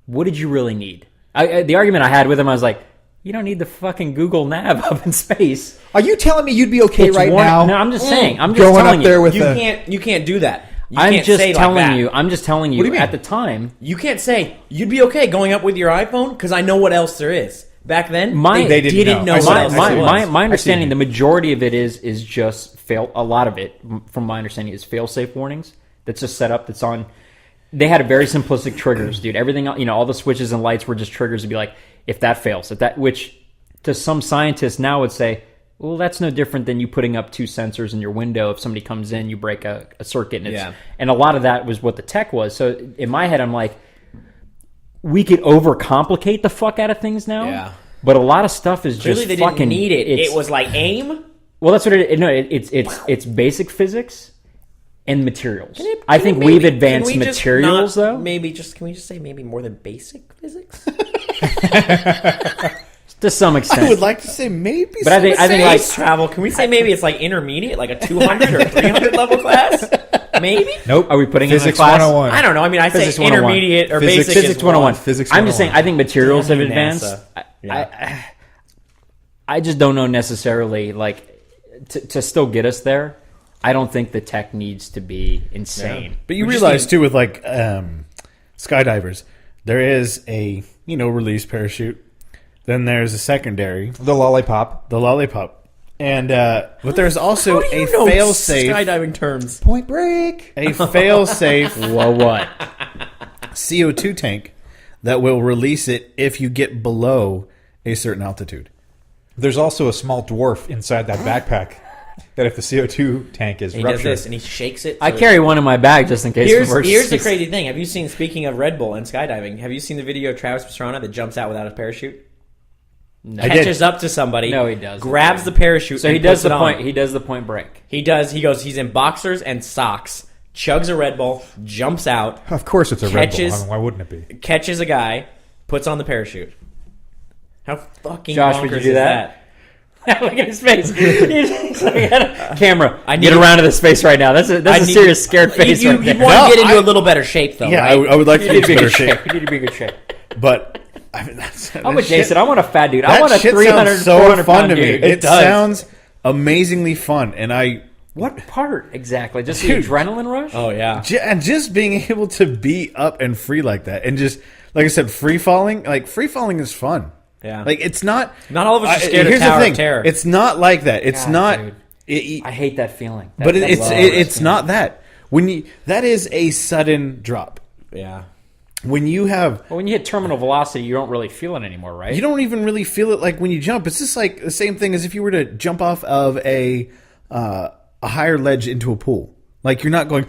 what did you really need? The argument I had with him, I was like, you don't need the fucking Google Nav up in space. Are you telling me you'd be okay It's right one- now? No, I'm just saying. I'm just going telling up there you. with you a... can't do that. I'm can't just say like telling that. you. I'm just telling you. do you mean? At the time, You can't say you'd be okay going up with your iPhone because I know what else there is. Back then, They didn't know. what I else see. there was. my understanding, you. the majority of it is just fail. A lot of it, from my understanding, is fail-safe warnings. That's just set up. That's on. They had a very simplistic triggers, dude. Everything, all the switches and lights were just triggers to be like, if that fails, which to some scientists now would say, well, that's no different than you putting up 2 sensors in your window. If somebody comes in, you break a circuit, and a lot of that was what the tech was. So in my head, I'm like, we could overcomplicate the fuck out of things now. Yeah. But a lot of stuff is Clearly, just they fucking. didn't need it. It's- It was like AIM. well, that's what it. No, it's basic physics and materials. I think Maybe- we've can advanced we just materials, not- though. Can we just say maybe more than basic physics? To some I extent. would like to say maybe. But I think like Space travel. Can we say maybe it's like intermediate, like a 200 or 300 level class? Maybe. Nope. Are we putting it in Physics the class? 101? I don't know. I mean, I say Physics 101. intermediate or Physics- basic. Physics is 101. one. Physics I'm just saying. 101. I think materials have Damn you, advanced. NASA. Yeah. I just don't know necessarily like to still get us there. I don't think the tech needs to be insane. But you We just realize need- too with like skydivers, there is a release parachute. Then there's a secondary, The lollipop. the lollipop, and but there's also How do you a know fail-safe, skydiving terms. Point Break. a fail-safe Well, what? CO2 tank that will release it if you get below a certain altitude. There's also a small dwarf inside that backpack that if the CO2 tank is He does ruptured, this and he shakes it. I so carry one in my bag just in case. of Here's the emergencies. crazy thing. Have you seen? Speaking of Red Bull and skydiving, have you seen the video of Travis Pastrana that jumps out without a parachute? I did. Catches up to somebody. No, he doesn't. Grabs the parachute. So and he does puts the it point. on. He does the point break. He does. He goes. He's in boxers and socks. Chugs a Red Bull. Jumps out. of course it's a Red Bull. Catches- I mean, why wouldn't it be? Catches a guy. Puts on the parachute. How fucking Josh, bonkers would you do is that? Look at his face. He's like, camera, I get need- around to this face right now. That's a serious scared face You, right you there. want No, to get into I- a little better shape, though. Yeah, right? I would like to You be need to be in in better good shape, shape. You need to be in good shape. but I mean, that's, I'm with Jason. I want a fat dude. I That want a shit 300, sounds so 400 fun pound to me. dude. It does. sounds amazingly fun, and What part exactly? Just Dude. the adrenaline rush? Oh yeah. and just being able to be up and free like that, and just like I said, free falling. Like free falling is fun. Yeah. Like it's not. Not all of us are scared of here's Tower the of thing. Terror. It's not like that. It's God, not. dude. I hate that feeling. But That it's love it's feeling. not that that is a sudden drop. Yeah. When you have Well, when you hit terminal velocity, you don't really feel it anymore, right? you don't even really feel it like when you jump. It's just like the same thing as if you were to jump off of a higher ledge into a pool. Like you're not going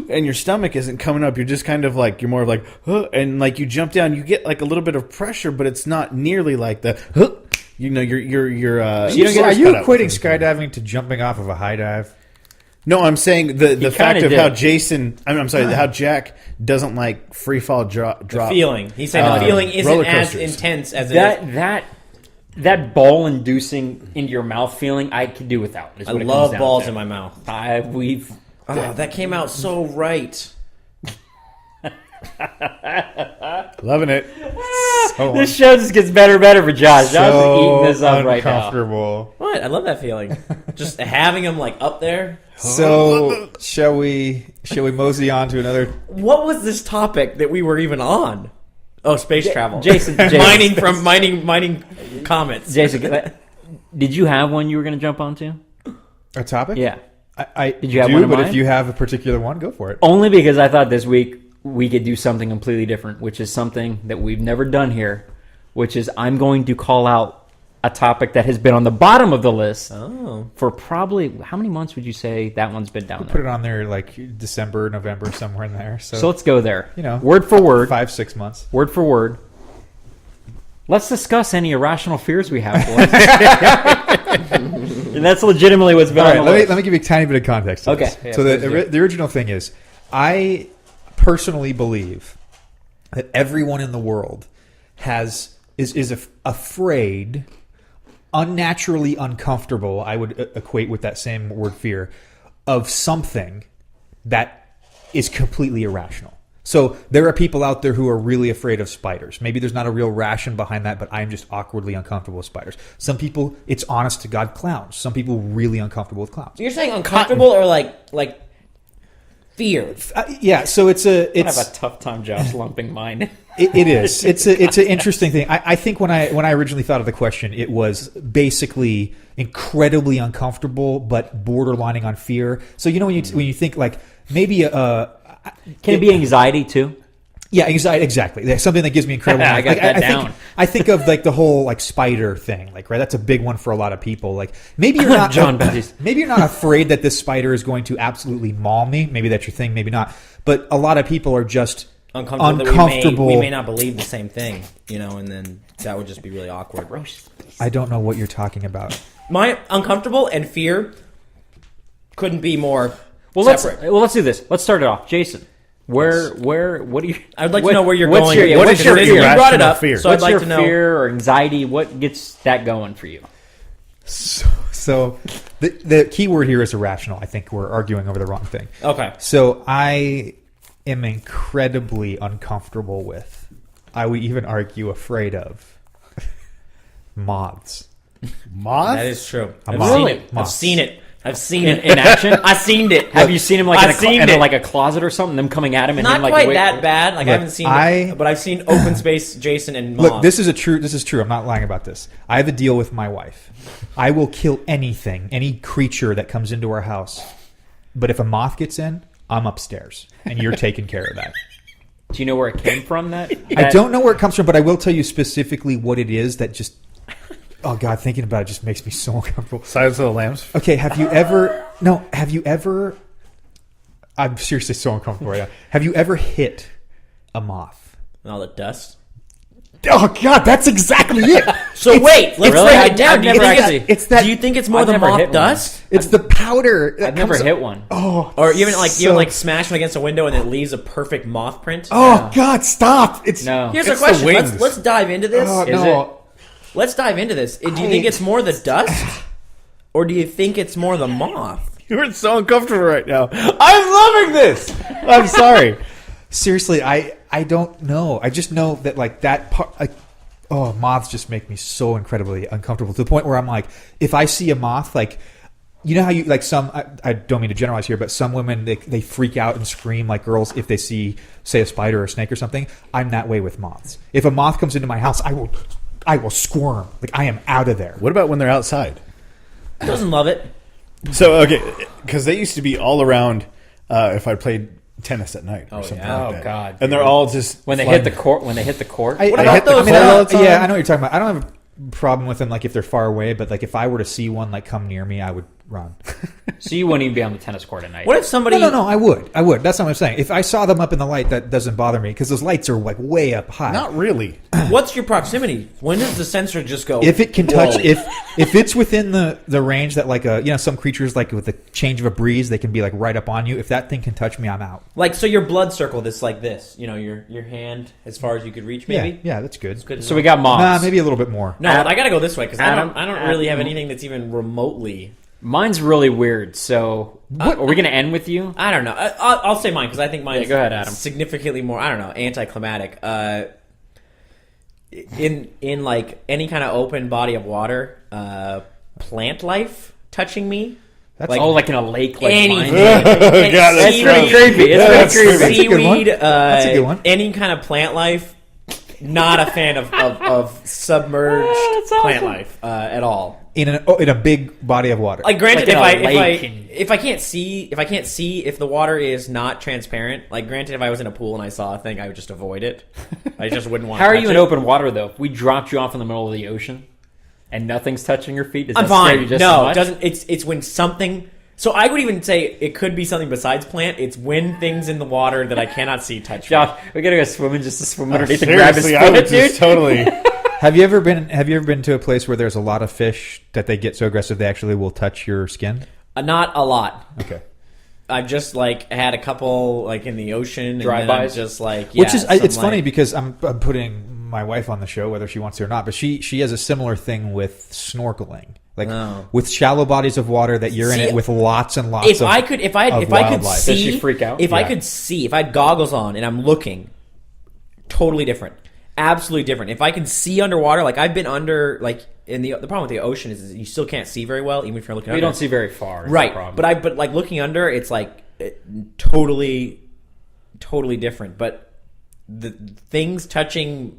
and your stomach isn't coming up. You're just kind of like you're more of like and like you jump down. You get like a little bit of pressure, but it's not nearly like the you know you're You don't are get you cut out. equating skydiving to jumping off of a high dive? No, I'm saying the fact kinda of how did. Jason. I'm sorry, how Jack doesn't like free fall drop. Feeling. He's saying the feeling isn't roller as coasters. intense as it is. that ball inducing into your mouth feeling, I could do without. I love balls in my mouth. We've Oh, that came out so right. Loving it. this show just gets better and better for Josh. Josh is eating this up right now. uncomfortable. What? I love that feeling. Just having him like up there. So shall we mosey on to another? What was this topic that we were even on? Oh, space travel. Jason, mining comets. Jason, did you have one you were going to jump onto? A topic? Yeah. I Did you have do, one in but mind? if you have a particular one, go for it. Only because I thought this week we could do something completely different, which is something that we've never done here, which is I'm going to call out a topic that has been on the bottom of the list for probably, how many months would you say that one's been down Put there? it on there like December, November, somewhere in there. So let's go there. You know, word for word. 5-6 months. Word for word. Let's discuss any irrational fears we have, boys. And that's legitimately what's been All on right, the list. let me give you a tiny bit of context. To Okay. this. Yeah, so please do. the original thing is, I personally believe that everyone in the world is afraid, unnaturally uncomfortable. I would equate with that same word fear of something that is completely irrational. So there are people out there who are really afraid of spiders. Maybe there's not a real ration behind that, but I'm just awkwardly uncomfortable with spiders. Some people, it's honest to God clowns. Some people really uncomfortable with clowns. You're saying uncomfortable or like fear. Yeah, so it's I have a tough time, Josh, lumping mine. It is. It's an interesting thing. I think when I originally thought of the question, it was basically incredibly uncomfortable, but borderlining on fear. So when you think like maybe Can it be anxiety too? Yeah, anxiety. Exactly. That's something that gives me incredible. I got that down. I think of like the whole like spider thing, like right. That's a big one for a lot of people. Like maybe you're not John Benzies. Maybe you're not afraid that this spider is going to absolutely maul me. Maybe that's your thing. Maybe not. But a lot of people are just uncomfortable. We may not believe the same thing, and then that would just be really awkward. I don't know what you're talking about. My uncomfortable and fear couldn't be more separate. Let's do this. Let's start it off, Jason. What do you? I'd like to know where you're going. What is your you brought it up, fear? so What's I'd like your to know. fear or anxiety? What gets that going for you? So the key word here is irrational. I think we're arguing over the wrong thing. Okay. So I am incredibly uncomfortable with, I would even argue afraid of, moths. Moth? That is true. Really? I've seen it. I've seen it In action? I've seen it. Have you seen him like in it. like a closet or something? Them coming at him and Not him like quite that bad. Like I haven't seen it, but I've seen open space Jason and moths. Look, this is true. I'm not lying about this. I have a deal with my wife. I will kill anything, any creature that comes into our house. But if a moth gets in, I'm upstairs, and you're taking care of that. Do you know where it came from? That I don't know where it comes from, but I will tell you specifically what it is that just. Oh God, thinking about it just makes me so uncomfortable. Silence of the Lambs. Okay, have you ever? I'm seriously so uncomfortable right now. Have you ever hit a moth? And all the dust. Oh God, that's exactly it. So wait, let's Really? break it down. I've never actually- It's that. Do you think it's more I've the never hit moth one. dust? It's the powder. that I've never comes- hit one. Oh, Or you haven't so- smash them against a window and it leaves a perfect moth print? Oh God, stop! It's No. Here's our It's the question. wings. Let's dive into this. Oh, Is no. Let's dive into this. Do you think it's more the dust? Or do you think it's more the moth? You're so uncomfortable right now. I'm loving this. I'm sorry. Seriously, I don't know. I just know that like that part. Moths just make me so incredibly uncomfortable to the point where I'm like, if I see a moth, like, you know how you like some. I don't mean to generalize here, but some women they freak out and scream like girls if they see, say, a spider or a snake or something. I'm that way with moths. If a moth comes into my house, I will squirm. Like I am out of there. What about when they're outside? Doesn't love it. So, okay, because they used to be all around if I played tennis at night or something yeah. like Oh, that. God, And they're dude. all just When they flying. hit the court. When they hit the court. What about those? Yeah, I know what you're talking about. I don't have a problem with them like if they're far away, but like if I were to see one like come near me, I would run. So you wouldn't even be on the tennis court at night. What if somebody... No, I would. That's not what I'm saying. If I saw them up in the light, that doesn't bother me because those lights are like way up high. Not really. What's your proximity? When does the sensor just go... If it can touch, whoa? if it's within the range that like some creatures like with the change of a breeze, they can be like right up on you. If that thing can touch me, I'm out. Like, so your blood circle, this like this. your hand as far as you could reach, maybe? Yeah, that's good. Good to So know. we got moths. Nah, maybe a little bit more. No, I gotta go this way because I Adam- don't really have anything that's even remotely... Mine's really weird. So are we going to end with you? I don't know. I'll say mine because I think mine Yeah, is go ahead, Adam. significantly more, I don't know, anticlimactic. In like any kind of open body of water, plant life touching me. That's Like in a lake, like Anything. mine. that's It's pretty creepy. It's that's pretty creepy. That's a good one. Seaweed, That's a good one. Any kind of plant life. Not a fan of submerged plant life at all. In a big body of water. Like granted, Like in a lake if I can't see if the water is not transparent, like granted if I was in a pool and I saw a thing, I would just avoid it. I just wouldn't want. How to are touch you in it. open water though? If we dropped you off in the middle of the ocean and nothing's touching your feet, does I'm that scare fine. you just No, as it much? doesn't. It's when something. So I would even say it could be something besides plant. It's when things in the water that I cannot see touch me. Josh, we gotta go swimming just to swim underneath and grab his Seriously, I would foot, dude. just totally... Have you ever been to a place where there's a lot of fish that they get so aggressive they actually will touch your skin? Not a lot. Okay. I've just like had a couple like in the ocean, and then I'm Drive-bys? just like Which is some, it's like- funny because I'm putting my wife on the show whether she wants to or not, but she has a similar thing with snorkeling. Like Oh. with shallow bodies of water that you're in See, it with lots and lots If of I could wildlife. see, Does she freak out? If I Yeah. could see, if I had goggles on and I'm looking, totally different, absolutely different. If I can see underwater, like I've been under, like in the problem with the ocean is you still can't see very well, even if you're looking. You under. don't see very far. is the right, problem. but like looking under, it's like totally different. But the things touching,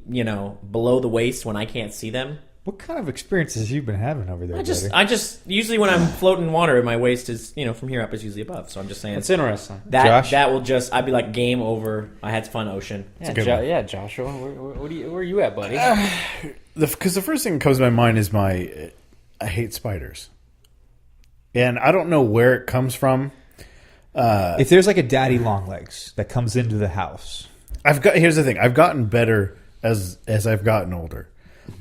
below the waist when I can't see them. What kind of experiences you've been having over there? I just usually when I'm floating in water, my waist is from here up is usually above. So I'm just saying That's interesting. Josh? That will just I'd be like game over. I had fun, Ocean. Yeah, Joshua, where are you at, buddy? Because the first thing that comes to my mind is I hate spiders, and I don't know where it comes from. If there's like a daddy long legs that comes into the house, Here's the thing: I've gotten better as I've gotten older.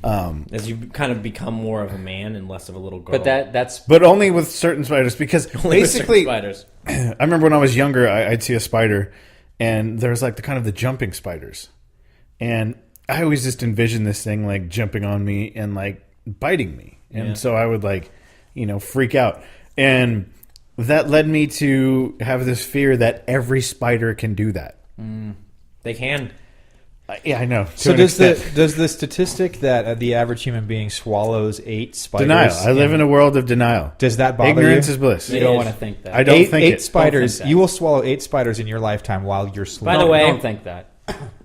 As you kind of become more of a man and less of a little girl. But that's But only with certain spiders, because basically, spiders. I remember when I was younger, I'd see a spider, and there's like the jumping spiders, and I always just envisioned this thing like jumping on me and like biting me, and so I would freak out, and that led me to have this fear that every spider can do that. They can. Yeah, I know. So does the statistic that the average human being swallows 8 spiders? Denial. I live in a world of denial. Does that bother Ignorance you? is bliss. you don't want to think that. I don't think eight it. spiders. Don't think that. You will swallow 8 spiders in your lifetime while you're sleeping. By the way, don't think that.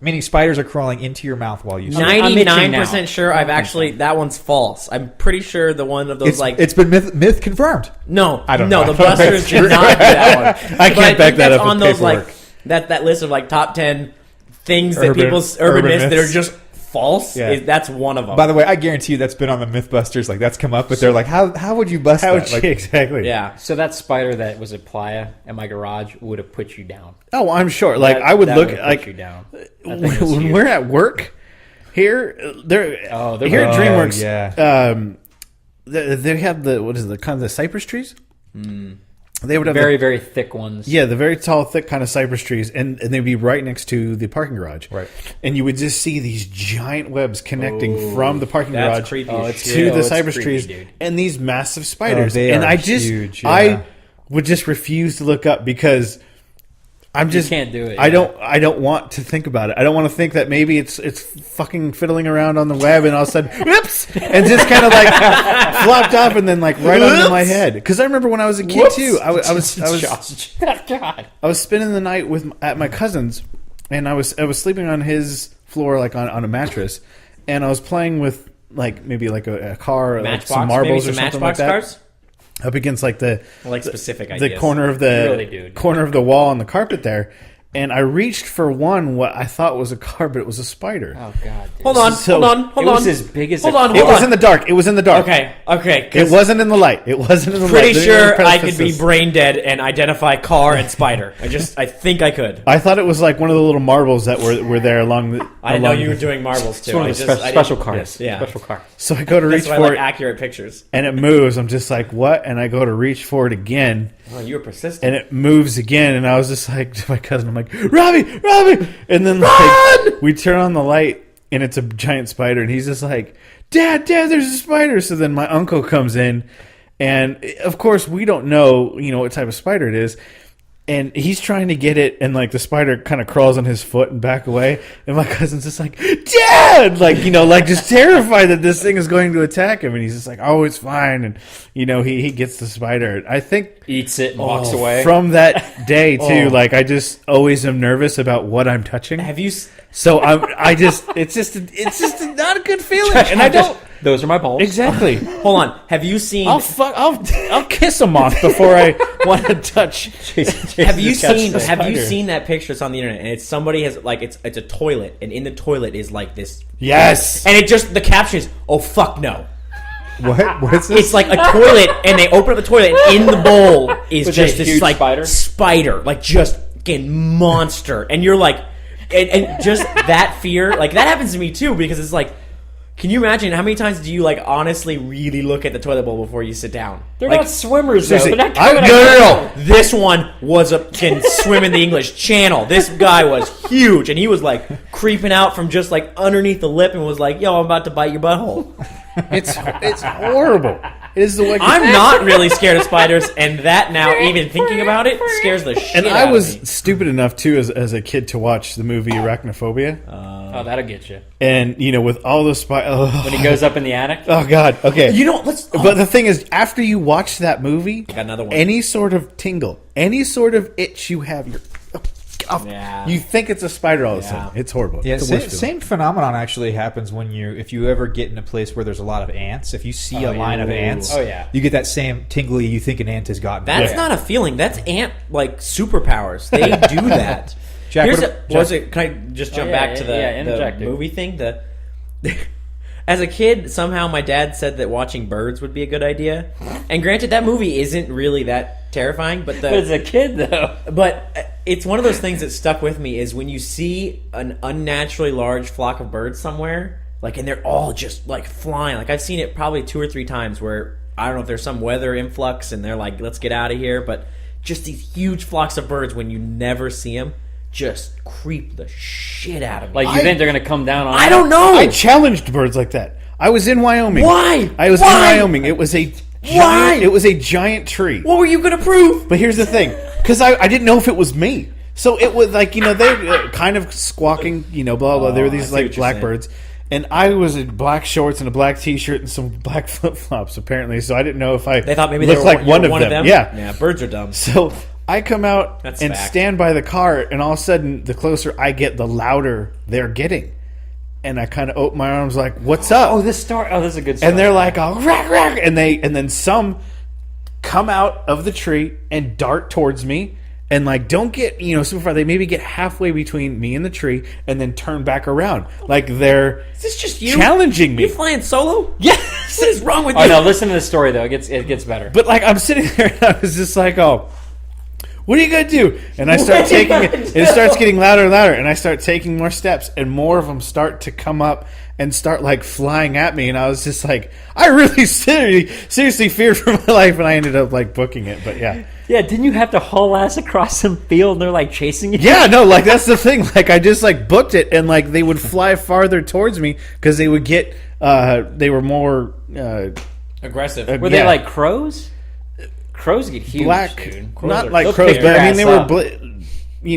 Meaning spiders are crawling into your mouth while you sleep. I'm itching 99% now. sure I've actually that one's false. I'm pretty sure the one of those It's been myth confirmed. no, I don't know. the Busters did not do that one. I can't But back that that's up on with those paperwork. that list of top 10 things that Urban people's urban myths that are myths. just false. Yeah. That's one of them. By the way, I guarantee you that's been on the Mythbusters. Like that's come up, but they're like, how would you bust How that? Like, exactly? yeah. So that spider that was at Playa in my garage would have put you down. Oh, I'm sure. Like I would That look would have like put you down. That thing was when huge. we're at work here. They're here at DreamWorks. yeah. They have the cypress trees. They would have Very, very thick ones. the very tall, thick kind of cypress trees, and they'd be right next to the parking garage. Right. And you would just see these giant webs connecting from the parking That's garage creepy. Oh, as it's shit. to the it's cypress creepy, trees, dude. and these massive spiders. they and are I just, huge, yeah. I would just refuse to look up because I'm just can't do it, I yeah. don't want to think about it. I don't want to think that maybe it's fucking fiddling around on the web and all of a sudden, whoops, and just kind of like flopped off and then like right onto my head. Because I remember when I was a kid too, I was God. I was spending the night at my cousin's, and I was sleeping on his floor like on a mattress, and I was playing with like maybe like a car, or like Matchbox, some marbles maybe or some something like Matchbox that. cars. Up against like the Specific the ideas. corner of the Really, dude. corner of the wall on the carpet there, and I reached for what I thought was a car, but it was a spider. Oh, God. Dude. Hold on, So- hold on. It was as big as Hold a on, car. It hold was on. in the dark. It was in the dark. Okay. It wasn't in the light. It wasn't in the light. Pretty There sure were I could be precipices. brain dead and identify car and spider. I think I could. I thought it was like one of the little marbles that were there along the. I didn't know along you the- were doing marbles too. It's one I of the just- I special didn't- cars. Yeah. Special car. So I go to reach That's why I for like it, accurate pictures. and it moves. I'm just like, what? And I go to reach for it again, Oh, you were persistent. and it moves again. And I was just like to my cousin, I'm like, Robbie! And then like, we turn on the light, and it's a giant spider, and he's just like, Dad, there's a spider. So then my uncle comes in, and of course we don't know, what type of spider it is. And he's trying to get it, and like the spider kind of crawls on his foot and back away. And my cousin's just like, Dad! Like, like just terrified that this thing is going to attack him. And he's just like, oh, it's fine. And, he gets the spider. I think Eats it and walks away. from that day, too, like I just always am nervous about what I'm touching. Have you? So it's just not a good feeling. And I don't. Those are my balls. Exactly. Hold on. Have you seen? I'll kiss a moth before I want to touch. Have you seen? the Have you spider. seen that picture? It's on the internet, and it's somebody has like it's a toilet, and in the toilet is like this, Yes. and the caption is, "Oh fuck no." What is this? It's like a toilet, and they open up the toilet, and in the bowl is With just a this huge like spider? like just fucking monster, and you're like, and just that fear, like that happens to me too, because it's like, can you imagine how many times do you like honestly really look at the toilet bowl before you sit down? They're like, not swimmers, though. Seriously, They're not I- coming no. This one was can swim in the English Channel. This guy was huge, and he was like creeping out from just like underneath the lip, and was like, "Yo, I'm about to bite your butthole." It's horrible. It is the way. I'm not really scared of spiders, and that now, even thinking about it, scares the shit And out I of was me. stupid enough too, as a kid, to watch the movie Arachnophobia. Oh, that'll get you. And, with all those When he goes up in the attic? Oh, God. Okay. But the thing is, after you watch that movie, got another one. any sort of tingle, any sort of itch you have, you think it's a spider all of a sudden. It's horrible. Yeah, It's the worst same phenomenon actually happens when if you ever get in a place where there's a lot of ants. If you see a line of ants, you get that same tingly. You think an ant has gotten. That's not a feeling. That's ant superpowers. They do that. Jack, Can I just jump back to the movie thing? As a kid, somehow my dad said that watching birds would be a good idea. And granted, that movie isn't really that terrifying, but as a kid though. But it's one of those things that stuck with me is when you see an unnaturally large flock of birds somewhere, and they're all just flying. I've seen it probably 2 or 3 times where I don't know if there's some weather influx and they're like, let's get out of here, but just these huge flocks of birds when you never see them just creep the shit out of me. You think they're gonna come down on? I don't know. I challenged birds like that. I was in Wyoming. Why? I was in Wyoming. It was a Why? It was a giant tree. What were you gonna prove? But here's the thing, because I didn't know if it was me. So it was they're kind of squawking, blah blah. There were these blackbirds, and I was in black shorts and a black T-shirt and some black flip flops apparently. So I didn't know if they thought maybe looked they were like one of them. Yeah, birds are dumb. So I come out and stand by the car, and all of a sudden, the closer I get, the louder they're getting. And I kind of open my arms like, "What's up?" This is a good story. And they're like, "Oh, rack, rack," and then some come out of the tree and dart towards me, and don't get super far. They maybe get halfway between me and the tree, and then turn back around. They're is this just you challenging me? You flying solo? Yes. What is wrong with you? Oh no! Listen to the story though. It gets better. But I'm sitting there, and I was just like, "Oh, what are you gonna do?" And I start taking it. It starts getting louder and louder, and I start taking more steps, and more of them start to come up and start flying at me. And I was just like, I really seriously feared for my life, and I ended up booking it. But yeah. Yeah, didn't you have to haul ass across some field and they're chasing you? Yeah, no, that's the thing. I just booked it, and they would fly farther towards me because they would get they were more aggressive. Were they like crows? Crows get huge, black, dude. not like crows, but I mean they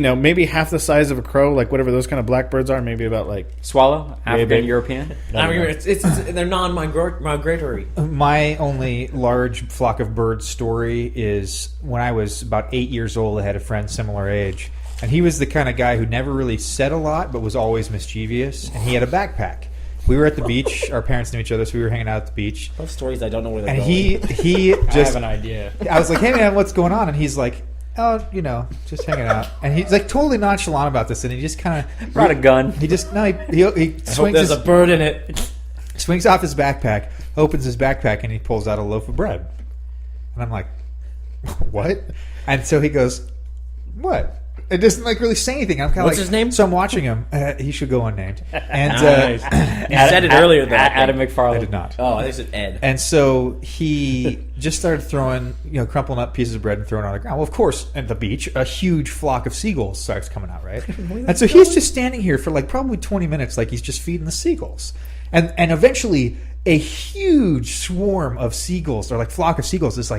were maybe half the size of a crow, whatever those kind of blackbirds are, maybe about swallow, African, European. I mean, it's they're non-migratory. My only large flock of birds story is when I was about 8 years old. I had a friend similar age, and he was the kind of guy who never really said a lot, but was always mischievous, and he had a backpack. We were at the beach. Our parents knew each other, so we were hanging out at the beach. Those stories, I don't know where they're and going. he just... I have an idea. I was like, "Hey, man, what's going on?" And he's like, "Oh, just hanging out." And he's totally nonchalant about this, and he just kind of... Brought a gun. He just... No, he swings there's a bird in it. Swings off his backpack, opens his backpack, and he pulls out a loaf of bread. And I'm like, "What?" And so he goes, "What?" It doesn't really say anything. I'm kind of What's his name? So I'm watching him. He should go unnamed. And Nice. You said it earlier, though. Adam McFarlane. I did not. Oh, I think it's Ed. And so he just started throwing, crumpling up pieces of bread and throwing it on the ground. Well, of course, at the beach, a huge flock of seagulls starts coming out, right? And so he's just standing here for probably 20 minutes, he's just feeding the seagulls. And eventually, a huge swarm of seagulls, or flock of seagulls, is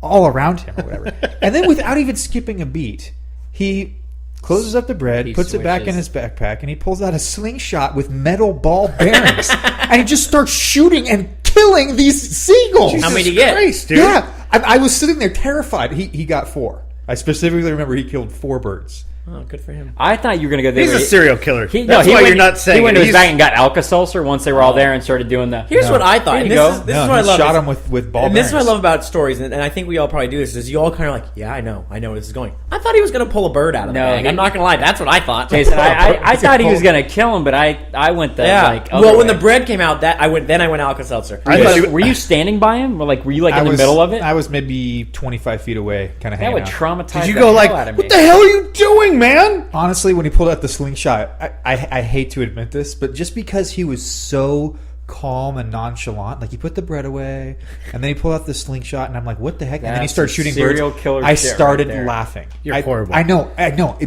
all around him or whatever. And then without even skipping a beat, he closes up the bread, puts it back in his backpack, and he pulls out a slingshot with metal ball bearings. And he just starts shooting and killing these seagulls. How many did he get? Christ, dude. Yeah. I was sitting there terrified. He got 4. I specifically remember he killed 4 birds. Oh, good for him. I thought you were going to go there. He's a serial killer. That's why you're not saying he went to it. his bag and got Alka-Seltzer once they were all there and started doing the... Here's what I thought. Here And you this go. is this is what I love. Shot him with ball And this is what I bearings. love about stories, and I think we all probably do this, is you all kind of yeah, I know where this is going. I thought he was going to pull a bird out of the bag. I'm not going to lie. That's what I thought. Jason, I thought he was going to kill him, but I went the well, when the bread came out, I went Alka-Seltzer. Were you standing by him? Or were you in the middle of it? I was maybe 25 feet away, kind of That hanging would out. traumatize Did you the go hell out of me. what the hell are you doing, man? Honestly, when he pulled out the slingshot, I hate to admit this, but just because he was so calm and nonchalant, he put the bread away, and then he pulled out the slingshot, and I'm like, "What the heck?" And then he That's started shooting serial birds. killer I shit started right there. laughing. You're horrible. I know,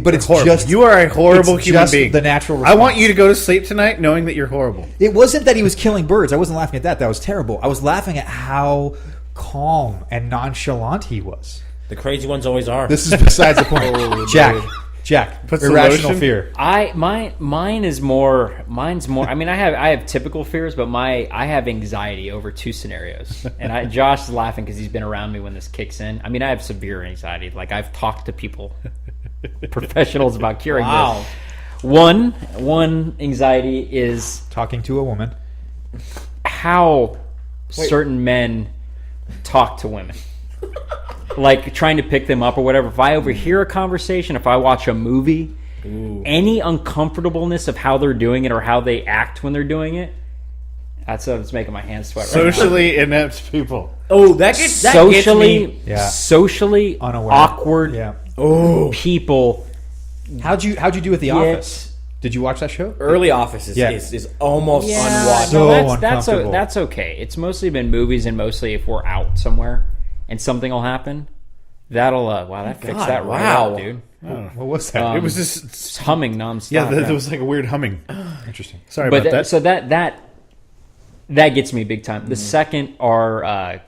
but it's Horrible. just You are a horrible it's human just being. The natural I response. want you to go to sleep tonight knowing that you're horrible. It wasn't that he was killing birds. I wasn't laughing at that. That was terrible. I was laughing at how calm and nonchalant he was. The crazy ones always are. This is besides the point. Jack, Jack, Put some irrational lotion? fear. Mine's more. I mean, I have typical fears, but I have anxiety over two scenarios. And Josh is laughing because he's been around me when this kicks in. I mean, I have severe anxiety. Like I've talked to people, professionals about curing Wow. this. One anxiety is Talking to a woman. how certain men talk to women. Like trying to pick them up or whatever. If I overhear a conversation, if I watch a movie, any uncomfortableness of how they're doing it or how they act when they're doing it, that's what's making my hands sweat. Socially inept people. Oh, that gets Socially, me. Yeah. socially Unaware. awkward Yeah. people. How'd you do with The Office? Did you watch that show? Early Office Yeah. is almost unwatchable. So that's uncomfortable. that's okay. It's mostly been movies, and mostly if we're out somewhere and something will happen, that'll wow, that fixed that right wow. out, dude. What was that? It was just It's humming nonstop. yeah. There was like a weird humming. Interesting. Sorry But about that. so that gets me big time. The second are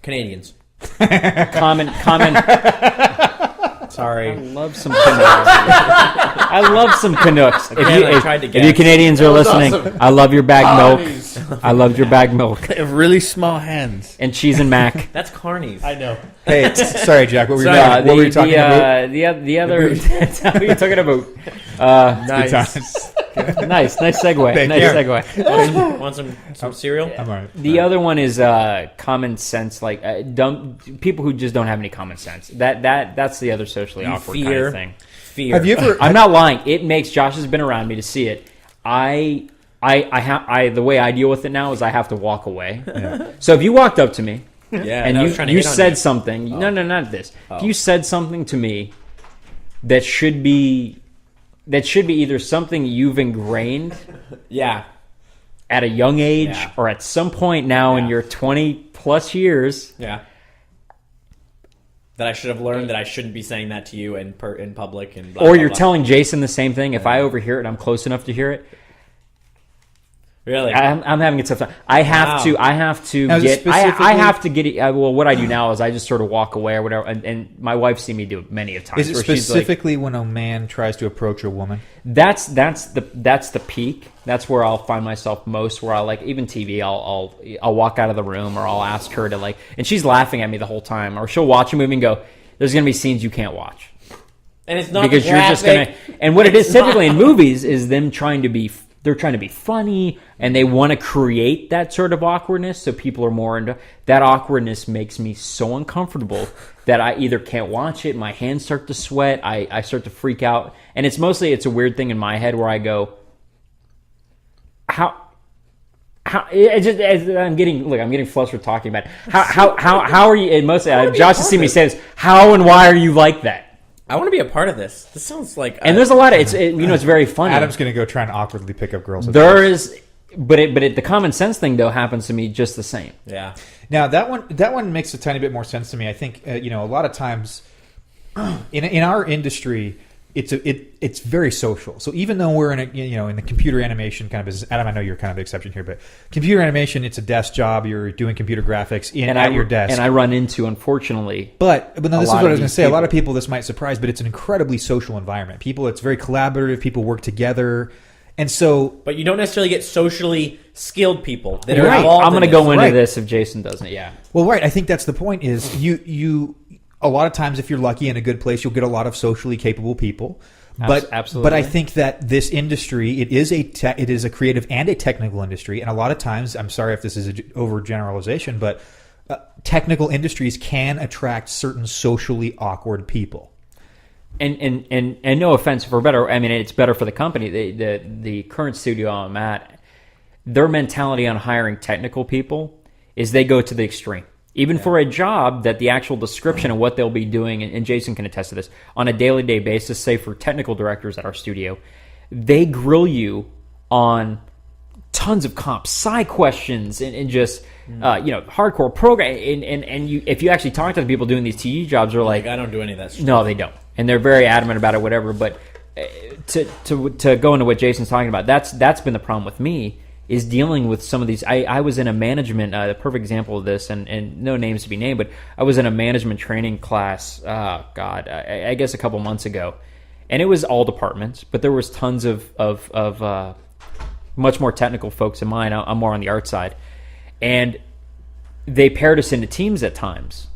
Canadians. common. Sorry. I love some Canucks. I love some Canucks. Again, I tried to if you guess. Canadians are listening, awesome. I love your bag milk. I loved your bag milk Really small hands. and cheese and mac. That's carnies. I know. Hey, sorry, Jack. What were you, Uh, what were you talking about? The other. What are you talking about? Good times. Nice segue. Thank Nice you. segue. Want some cereal? I'm all right. The other one is common sense, like dumb people who just don't have any common sense. That's the other socially awkward kind Fear. of thing. Fear. Have you ever? I'm not lying. It makes Josh has been around me to see it. I the way I deal with it now is I have to walk away. So if you walked up to me Yeah, and I was trying to you hit on said something, no, not this. If you said something to me that should be either something you've ingrained Yeah. at a young age Yeah. or at some point now in Yeah. your 20 plus years. Yeah. That I should have learned that I shouldn't be saying that to you in public and blah, Or blah, you're blah. telling Jason the same thing. If I overhear it and I'm close enough to hear it, Really? I'm having a tough time. I have to Now, is it get. I specifically- have to get it. Well, what I do now is I just sort of walk away or whatever. And my wife's seen me do it many of times. Is it where she's like, specifically when a man tries to approach a woman? that's the peak. That's where I'll find myself most. Where I'll like even TV. I'll walk out of the room or I'll ask her to like, and she's laughing at me the whole time. Or she'll watch a movie and go, "There's going to be scenes you can't watch." And it's not Because you're just graphic. gonna, and what it is It's typically not. in movies is them they're trying to be funny and they want to create that sort of awkwardness so people are more into that. Awkwardness makes me so uncomfortable that I either can't watch it, my hands start to sweat, I start to freak out, and it's a weird thing in my head where I go, how I'm getting flustered talking about it. How are you? And mostly, Josh has seen me say this. How and why are you like that? I want to be a part of this. This sounds like... And there's a lot of it's very funny. Adam's going to go try and awkwardly pick up girls. There is, but the common sense thing though happens to me just the same. Yeah. Now that one makes a tiny bit more sense to me. I think a lot of times in our industry, it's very social. So even though we're in the computer animation kind of business, Adam, I know you're kind of the exception here, but computer animation, it's a desk job. You're doing computer graphics at your desk, and I run into, unfortunately. But no, this is what I was going to say. A lot of people. people, this might surprise, but it's an incredibly social environment. It's very collaborative. People work together, and so. But you don't necessarily get socially skilled people that You're are right. involved I'm going to in go this. into Right. this if Jason doesn't. Yeah. Well, right. I think that's the point. Is you a lot of times if you're lucky in a good place, you'll get a lot of socially capable people. But Absolutely. But I think that this industry, it is a creative and a technical industry, and a lot of times, I'm sorry if this is an overgeneralization, but technical industries can attract certain socially awkward people. And no offense, for better. I mean, it's better for the company. The current studio I'm at, their mentality on hiring technical people is they go to the extreme. Even for a job that the actual description of what they'll be doing, and Jason can attest to this, on a daily basis, say for technical directors at our studio, they grill you on tons of comp sci questions and just hardcore program. And you, if you actually talk to the people doing these TE jobs, they're like, I don't do any of that stuff. no, they don't, and they're very adamant about it, whatever. But to go into what Jason's talking about, that's been the problem with me. is dealing with some of these. I was in a management, a perfect example of this, and no names to be named, but I was in a management training class, I guess a couple months ago. And it was all departments, but there was tons of much more technical folks in mine. I'm more on the art side. And they paired us into teams at times.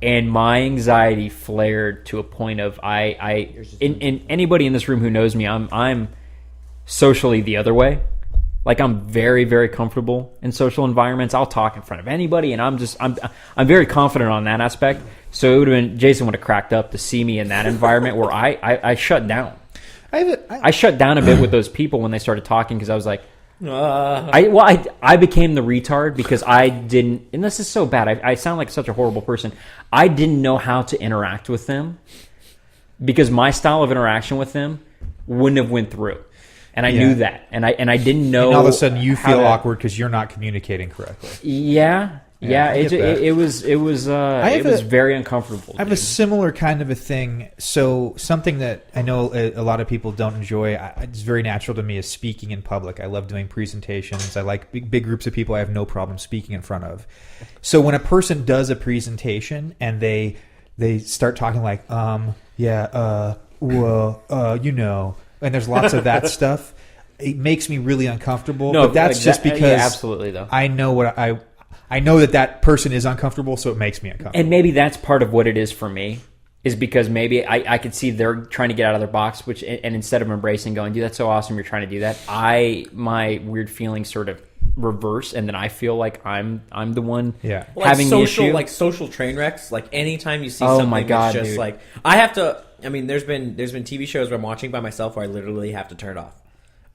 And my anxiety flared to a point of in anybody in this room who knows me, I'm socially the other way. Like, I'm very, very comfortable in social environments. I'll talk in front of anybody, and I'm very confident on that aspect. So it would have been, Jason would have cracked up to see me in that environment where I shut down. I shut down a bit with those people when they started talking, because I was like, I became the retard because I didn't, and this is so bad. I sound like such a horrible person. I didn't know how to interact with them because my style of interaction with them wouldn't have went through. And I knew that, and I didn't know. And all of a sudden, you feel awkward because you're not communicating correctly. Yeah. It was very uncomfortable. I have a similar kind of a thing. So something that I know a lot of people don't enjoy. It's very natural to me is speaking in public. I love doing presentations. I like big groups of people. I have no problem speaking in front of. So when a person does a presentation and they start talking like and there's lots of that stuff, it makes me really uncomfortable. No, but that's just because absolutely though. I know what I know that person is uncomfortable, so it makes me uncomfortable. And maybe that's part of what it is for me, is because maybe I could see they're trying to get out of their box, and instead of embracing, going, dude, that's so awesome, you're trying to do that, my weird feelings sort of reverse, and then I feel like I'm the one having the issue. Like social train wrecks. Like anytime you see Oh something my God, that's just dude. like, I have to. I mean, there's been TV shows where I'm watching by myself where I literally have to turn it off.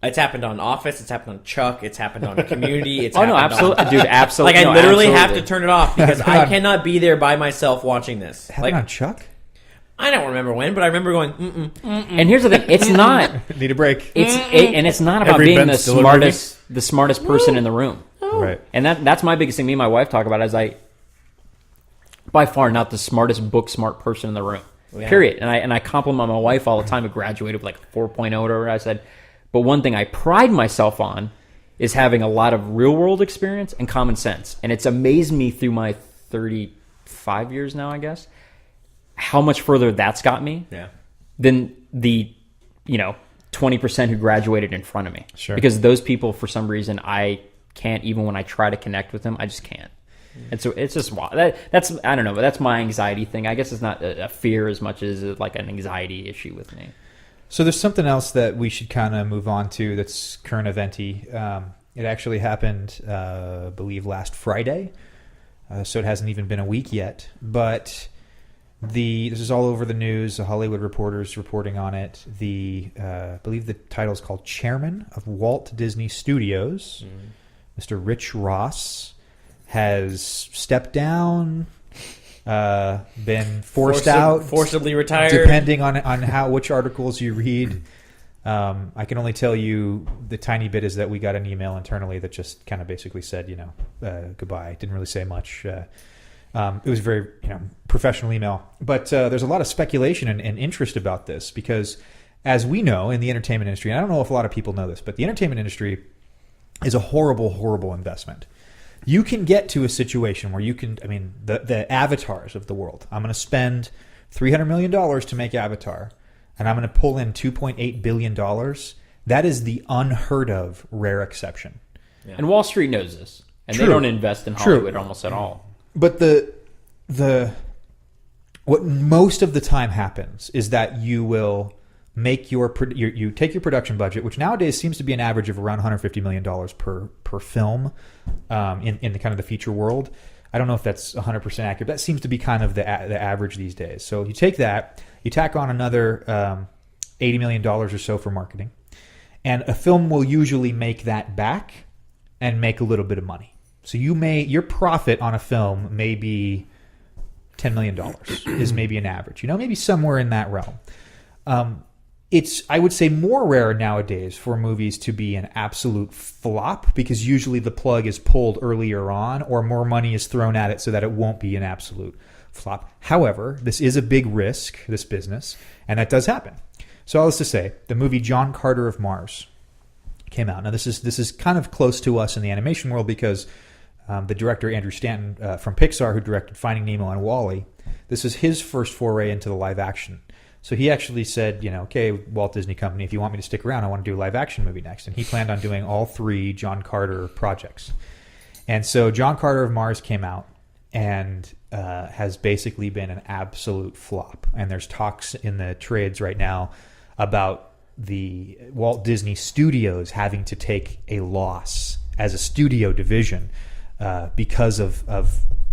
It's happened on Office. It's happened on Chuck. It's happened on Community. It's absolutely, dude, absolutely. Like I literally have to absolutely. turn it off because I cannot be there by myself watching this. Happened Like on Chuck? I don't remember when, but I remember going. And here's the thing: it's not. Need a break. And it's not about Every being Ben the Stiller smartest person in the room. Right. And that's my biggest thing. Me and my wife talk about it, is by far not the smartest book smart person in the room. Yeah. Period. And I compliment my wife all the time, who graduated with like 4.0 or whatever. I said, but one thing I pride myself on is having a lot of real world experience and common sense. And it's amazed me through my 35 years now, I guess, how much further that's got me than the 20% who graduated in front of me. Sure. Because those people, for some reason, I can't, even when I try to connect with them, I just can't. And so it's just that's I don't know, but that's my anxiety thing. I guess it's not a fear as much as like an anxiety issue with me. So there's something else that we should kind of move on to that's current eventy. It actually happened, I believe, last Friday. So it hasn't even been a week yet. But this is all over the news. The Hollywood Reporter's reporting on it. I believe the title is called Chairman of Walt Disney Studios, Mr. Rich Ross, has stepped down, been forcibly retired, depending on which articles you read. I can only tell you the tiny bit is that we got an email internally that just kind of basically said, goodbye. Didn't really say much. It was a very professional email, but there's a lot of speculation and interest about this because, as we know in the entertainment industry, and I don't know if a lot of people know this, but the entertainment industry is a horrible, horrible investment. You can get to a situation where the avatars of the world. I'm going to spend $300 million to make Avatar, and I'm going to pull in $2.8 billion. That is the unheard of rare exception. Yeah. And Wall Street knows this, and True. they don't invest in Hollywood almost at all. But what most of the time happens is that you will make you take your production budget, which nowadays seems to be an average of around $150 million per film in the kind of the feature world. I don't know if that's 100% accurate. That seems to be kind of the average these days. So you take that, you tack on another $80 million or so for marketing, and a film will usually make that back and make a little bit of money. So your profit on a film may be $10 million is maybe an average. Maybe somewhere in that realm. It's, I would say, more rare nowadays for movies to be an absolute flop because usually the plug is pulled earlier on or more money is thrown at it so that it won't be an absolute flop. However, this is a big risk, this business, and that does happen. So all this to say, the movie John Carter of Mars came out. Now this is kind of close to us in the animation world because the director Andrew Stanton from Pixar, who directed Finding Nemo and WALL-E, this is his first foray into the live action. So he actually said, okay, Walt Disney Company, if you want me to stick around, I want to do a live action movie next. And he planned on doing all 3 John Carter projects. And so John Carter of Mars came out and has basically been an absolute flop. And there's talks in the trades right now about the Walt Disney Studios having to take a loss as a studio division because of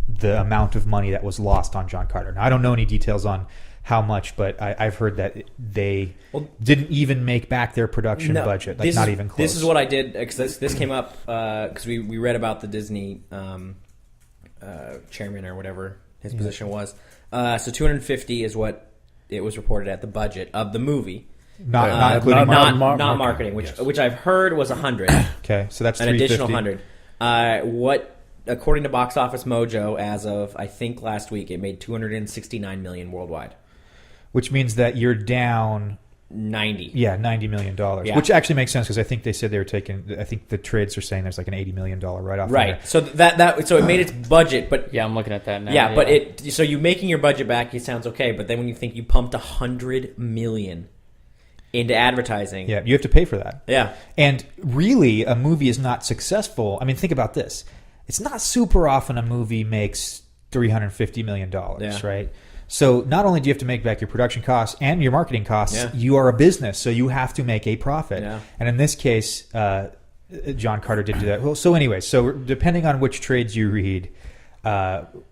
the amount of money that was lost on John Carter. Now, I don't know any details on how much, but I've heard that they didn't even make back their production budget, not even close. This is what I did, because this came up because we read about the Disney chairman or whatever his position was. So 250 is what it was reported at the budget of the movie. Not including not marketing, which I've heard was 100. Okay, so that's an 350. additional 100. What, according to Box Office Mojo, as of I think last week, it made 269 million worldwide. Which means that you're down 90. Yeah, $90 million. Yeah. Which actually makes sense because I think they said they were taking. I think the trades are saying there's like an $80 million write-off. Right. So so it made its budget, but yeah, I'm looking at that now. Yeah, but so you making your budget back, it sounds okay. But then when you think you pumped $100 million into advertising, yeah, you have to pay for that. Yeah, and really, a movie is not successful. I mean, think about this: it's not super often a movie makes $350 million, right? So not only do you have to make back your production costs and your marketing costs, you are a business, so you have to make a profit. Yeah. And in this case, John Carter didn't do that. Well, so anyway, so depending on which trades you read,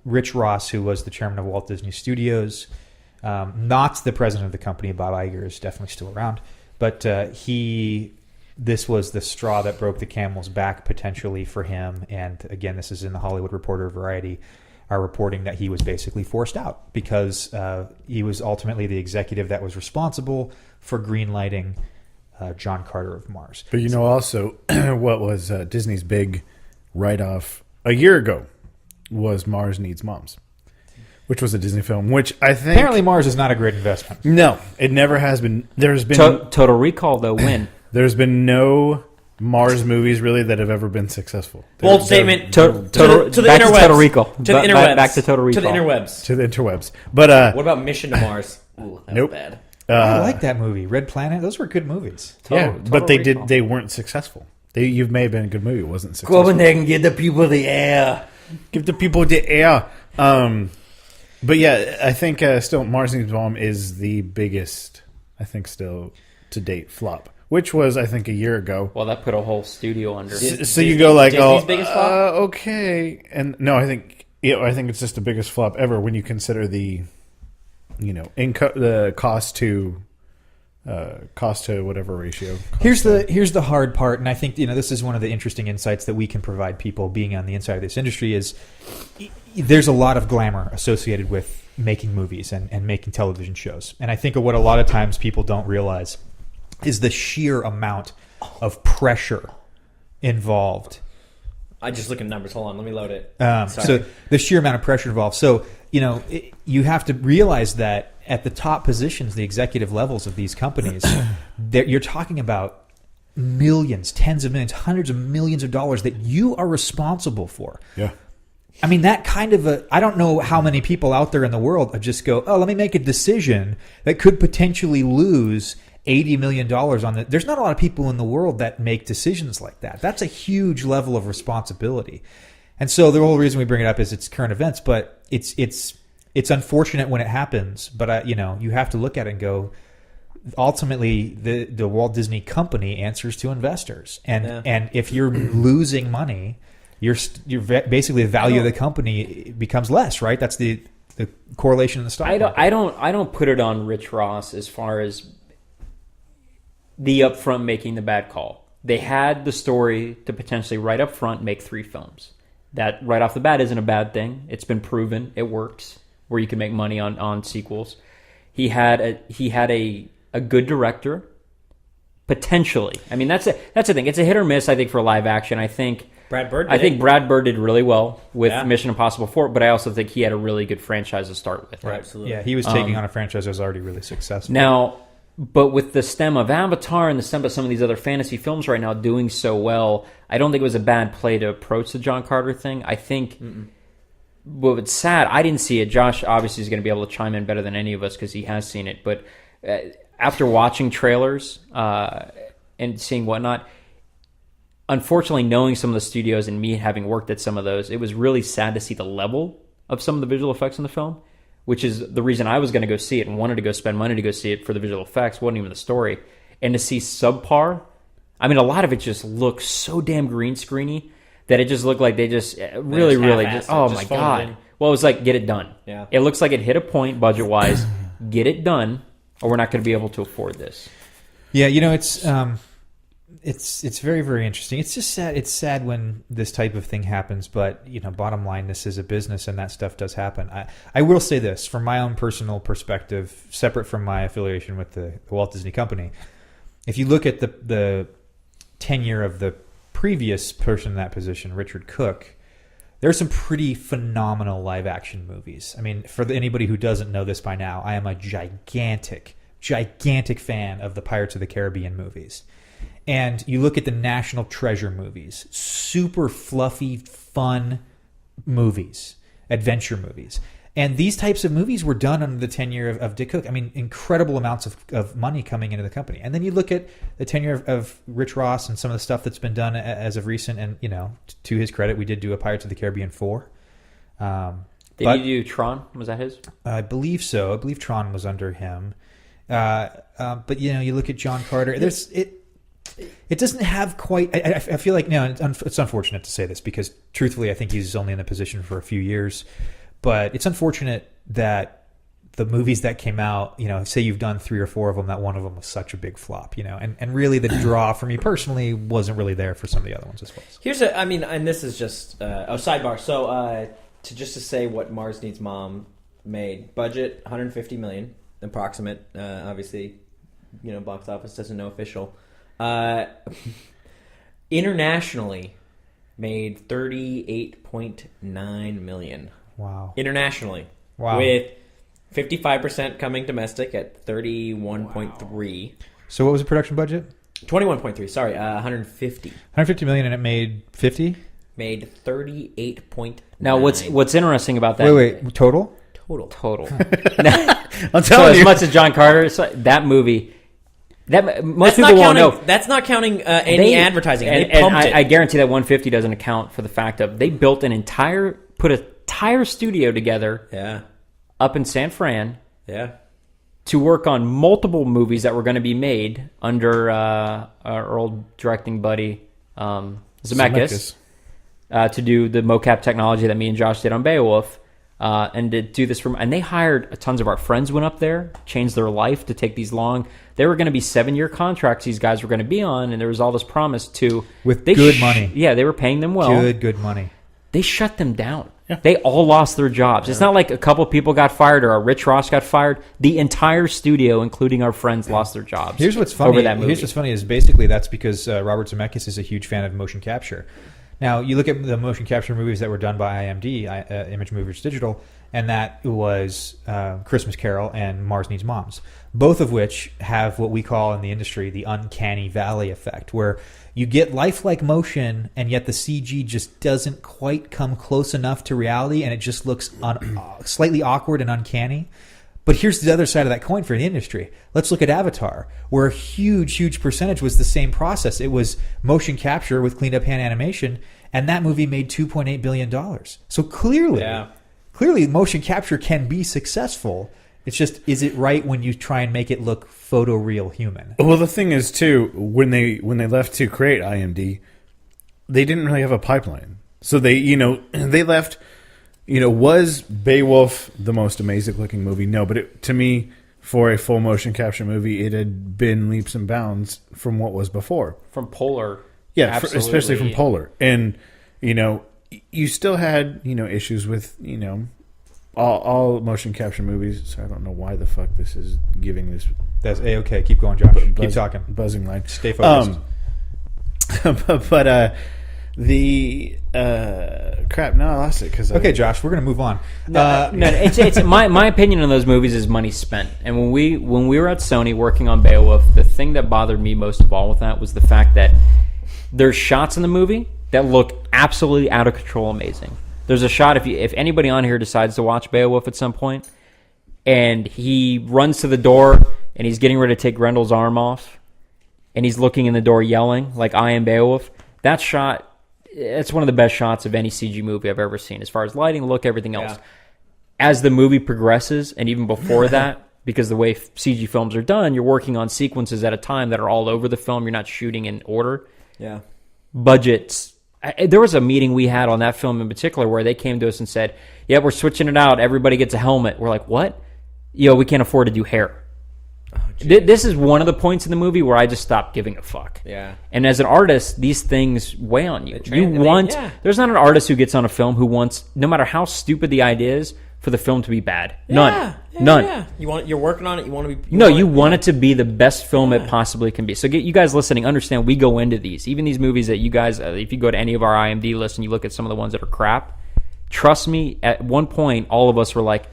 Rich Ross, who was the chairman of Walt Disney Studios, not the president of the company, Bob Iger is definitely still around, but this was the straw that broke the camel's back potentially for him. And again, this is in the Hollywood Reporter Variety. Are reporting that he was basically forced out because he was ultimately the executive that was responsible for greenlighting John Carter of Mars. But also what was Disney's big write-off a year ago was Mars Needs Moms, which was a Disney film, which I think... Apparently Mars is not a great investment. No, it never has been. There's been... Total Recall, though, win. There's been no Mars movies really that have ever been successful. Bold statement to the interwebs. Total Recall. To the interwebs. Back to Total Recall. To the interwebs. To the interwebs. But what about Mission to Mars? Ooh, that was bad. I like that movie. Red Planet. Those were good movies. But they weren't successful. You may have been a good movie. It wasn't successful. Go over there and give the people the air. Give the people the air. But yeah, I think still Mars Needs Moms is the biggest, I think still to date flop. Which was, I think, a year ago. Well, that put a whole studio under. So you go like, Disney's biggest flop? Okay, and no, I think it's just the biggest flop ever when you consider the, the cost to whatever ratio. Here's the hard part, and I think this is one of the interesting insights that we can provide people being on the inside of this industry is there's a lot of glamour associated with making movies and making television shows, and I think what a lot of times people don't realize is the sheer amount of pressure involved. I just look at numbers. Hold on, let me load it. So the sheer amount of pressure involved. So, you have to realize that at the top positions, the executive levels of these companies, you're talking about millions, tens of millions, hundreds of millions of dollars that you are responsible for. Yeah. I mean, that kind of I don't know how many people out there in the world just go, let me make a decision that could potentially lose $80 million on it. There's not a lot of people in the world that make decisions like that. That's a huge level of responsibility. And so the whole reason we bring it up is it's current events, but it's unfortunate when it happens. But you have to look at it and go, ultimately the Walt Disney Company answers to investors, and if you're losing money, you're basically the value of the company becomes less, right? That's the correlation in the stock market. I don't put it on Rich Ross as far as the upfront making the bad call. They had the story to potentially right up front make 3 films. That right off the bat isn't a bad thing. It's been proven it works where you can make money on sequels. He had a good director potentially. I mean that's the thing. It's a hit or miss I think for live action. I think Brad Bird did really well with Mission Impossible 4, but I also think he had a really good franchise to start with. Right. Absolutely. Yeah, he was taking on a franchise that was already really successful. Now, But with the stem of Avatar and the stem of some of these other fantasy films right now doing so well, I don't think it was a bad play to approach the John Carter thing. I think, well, it's sad. I didn't see it. Josh obviously is going to be able to chime in better than any of us because he has seen it. But after watching trailers and seeing whatnot, unfortunately, knowing some of the studios and me having worked at some of those, it was really sad to see the level of some of the visual effects in the film, which is the reason I was going to go see it and wanted to go spend money to go see it for the visual effects. Wasn't even the story. And to see subpar, I mean, a lot of it just looks so damn green screeny that it just looked like they just really, oh my God. Well, it was like, get it done. Yeah. It looks like it hit a point budget-wise, get it done, or we're not going to be able to afford this. Yeah, you know, it's very, very interesting. It's just sad. It's sad when this type of thing happens, but you know, bottom line, this is a business, and that stuff does happen. I will say this from my own personal perspective, separate from my affiliation with the Walt Disney Company. If you look at the tenure of the previous person in that position, Richard Cook, there's some pretty phenomenal live action movies. I mean, for anybody who doesn't know this by now, I am a gigantic fan of the Pirates of the Caribbean movies. And you look at the National Treasure movies, super fluffy, fun movies, adventure movies. And these types of movies were done under the tenure of Dick Cook. I mean, incredible amounts of money coming into the company. And then you look at the tenure of Rich Ross and some of the stuff that's been done as of recent. And, you know, to his credit, we did do a Pirates of the Caribbean 4. Did he do Tron? Was that his? I believe so. I believe Tron was under him. But, you know, you look at John Carter. It doesn't have quite... I feel like, no, it's unfortunate to say this because, truthfully, I think he's only in the position for a few years. But it's unfortunate that the movies that came out, you know, say you've done 3 or 4 of them, that one of them was such a big flop, you know. And really the draw for me personally wasn't really there for some of the other ones as well. And this is just... sidebar. So, to say what Mars Needs Mom made, budget $150 million, approximate, obviously, you know, box office doesn't know official. Internationally, made $38.9 million. Wow. Internationally. Wow. With 55% coming domestic at 31.3. Wow. So what was the production budget? 21.3. Sorry, 150. 150 million, and it made 50. Made 38.9. Now, what's interesting about that? Wait, total. Total. I'm telling so you, as much as John Carter, that movie. Most that's people won't counting, know. That's not counting any advertising. They pumped it. I guarantee that 150 doesn't account for the fact of they built an entire studio together up in San Fran to work on multiple movies that were going to be made under our old directing buddy Zemeckis to do the mocap technology that me and Josh did on Beowulf. And to do this and they hired tons of our friends went up there, changed their life to take these long. They were going to be 7-year contracts these guys were going to be on, and there was all this promise with good money. Yeah, they were paying them well. Good money. They shut them down. Yeah. They all lost their jobs. Yeah. It's not like a couple people got fired or a Rich Ross got fired. The entire studio, including our friends, lost their jobs. Here's what's funny. Over that movie. Here's what's funny is basically that's because Robert Zemeckis is a huge fan of motion capture. Now, you look at the motion capture movies that were done by IMD, Image Movers Digital, and that was Christmas Carol and Mars Needs Moms, both of which have what we call in the industry the uncanny valley effect, where you get lifelike motion and yet the CG just doesn't quite come close enough to reality, and it just looks slightly awkward and uncanny. But here's the other side of that coin for the industry. Let's look at Avatar, where a huge percentage was the same process. It was motion capture with cleaned up hand animation, and that movie made $2.8 billion. So clearly motion capture can be successful. It's just, is it right when you try and make it look photoreal human? Well, the thing is, too, when they left to create IMD, they didn't really have a pipeline. So they left... was Beowulf the most amazing looking movie? No, but to me, for a full motion capture movie, it had been leaps and bounds from what was before. From Polar. Yeah, especially from Polar. And, you still had, issues with, all motion capture movies. So I don't know why the fuck this is giving this. That's A-okay. Keep going, Josh. Keep talking. Buzzing line. Stay focused. But The crap. No, I lost it because Okay, Josh, we're going to move on. No, it's my opinion on those movies is money spent. And when we were at Sony working on Beowulf, the thing that bothered me most of all with that was the fact that there's shots in the movie that look absolutely out of control amazing. There's a shot if anybody on here decides to watch Beowulf at some point, and he runs to the door and he's getting ready to take Grendel's arm off, and he's looking in the door yelling like "I am Beowulf." That shot, it's one of the best shots of any CG movie I've ever seen, as far as lighting, look, everything else. Yeah. As the movie progresses, and even before that, because the way CG films are done, you're working on sequences at a time that are all over the film. You're not shooting in order. Yeah. Budgets. There was a meeting we had on that film in particular where they came to us and said, "Yeah, we're switching it out. Everybody gets a helmet." We're like, "What? We can't afford to do hair." This is one of the points in the movie where I just stopped giving a fuck. Yeah. And as an artist, these things weigh on you. Yeah. There's not an artist who gets on a film who wants, no matter how stupid the idea is, for the film to be bad. None. None. Yeah. You're working on it. You want to be. You want it to be the best film it possibly can be. So you guys listening, understand we go into these. Even these movies that you guys, if you go to any of our IMDb lists and you look at some of the ones that are crap, trust me, at one point, all of us were like,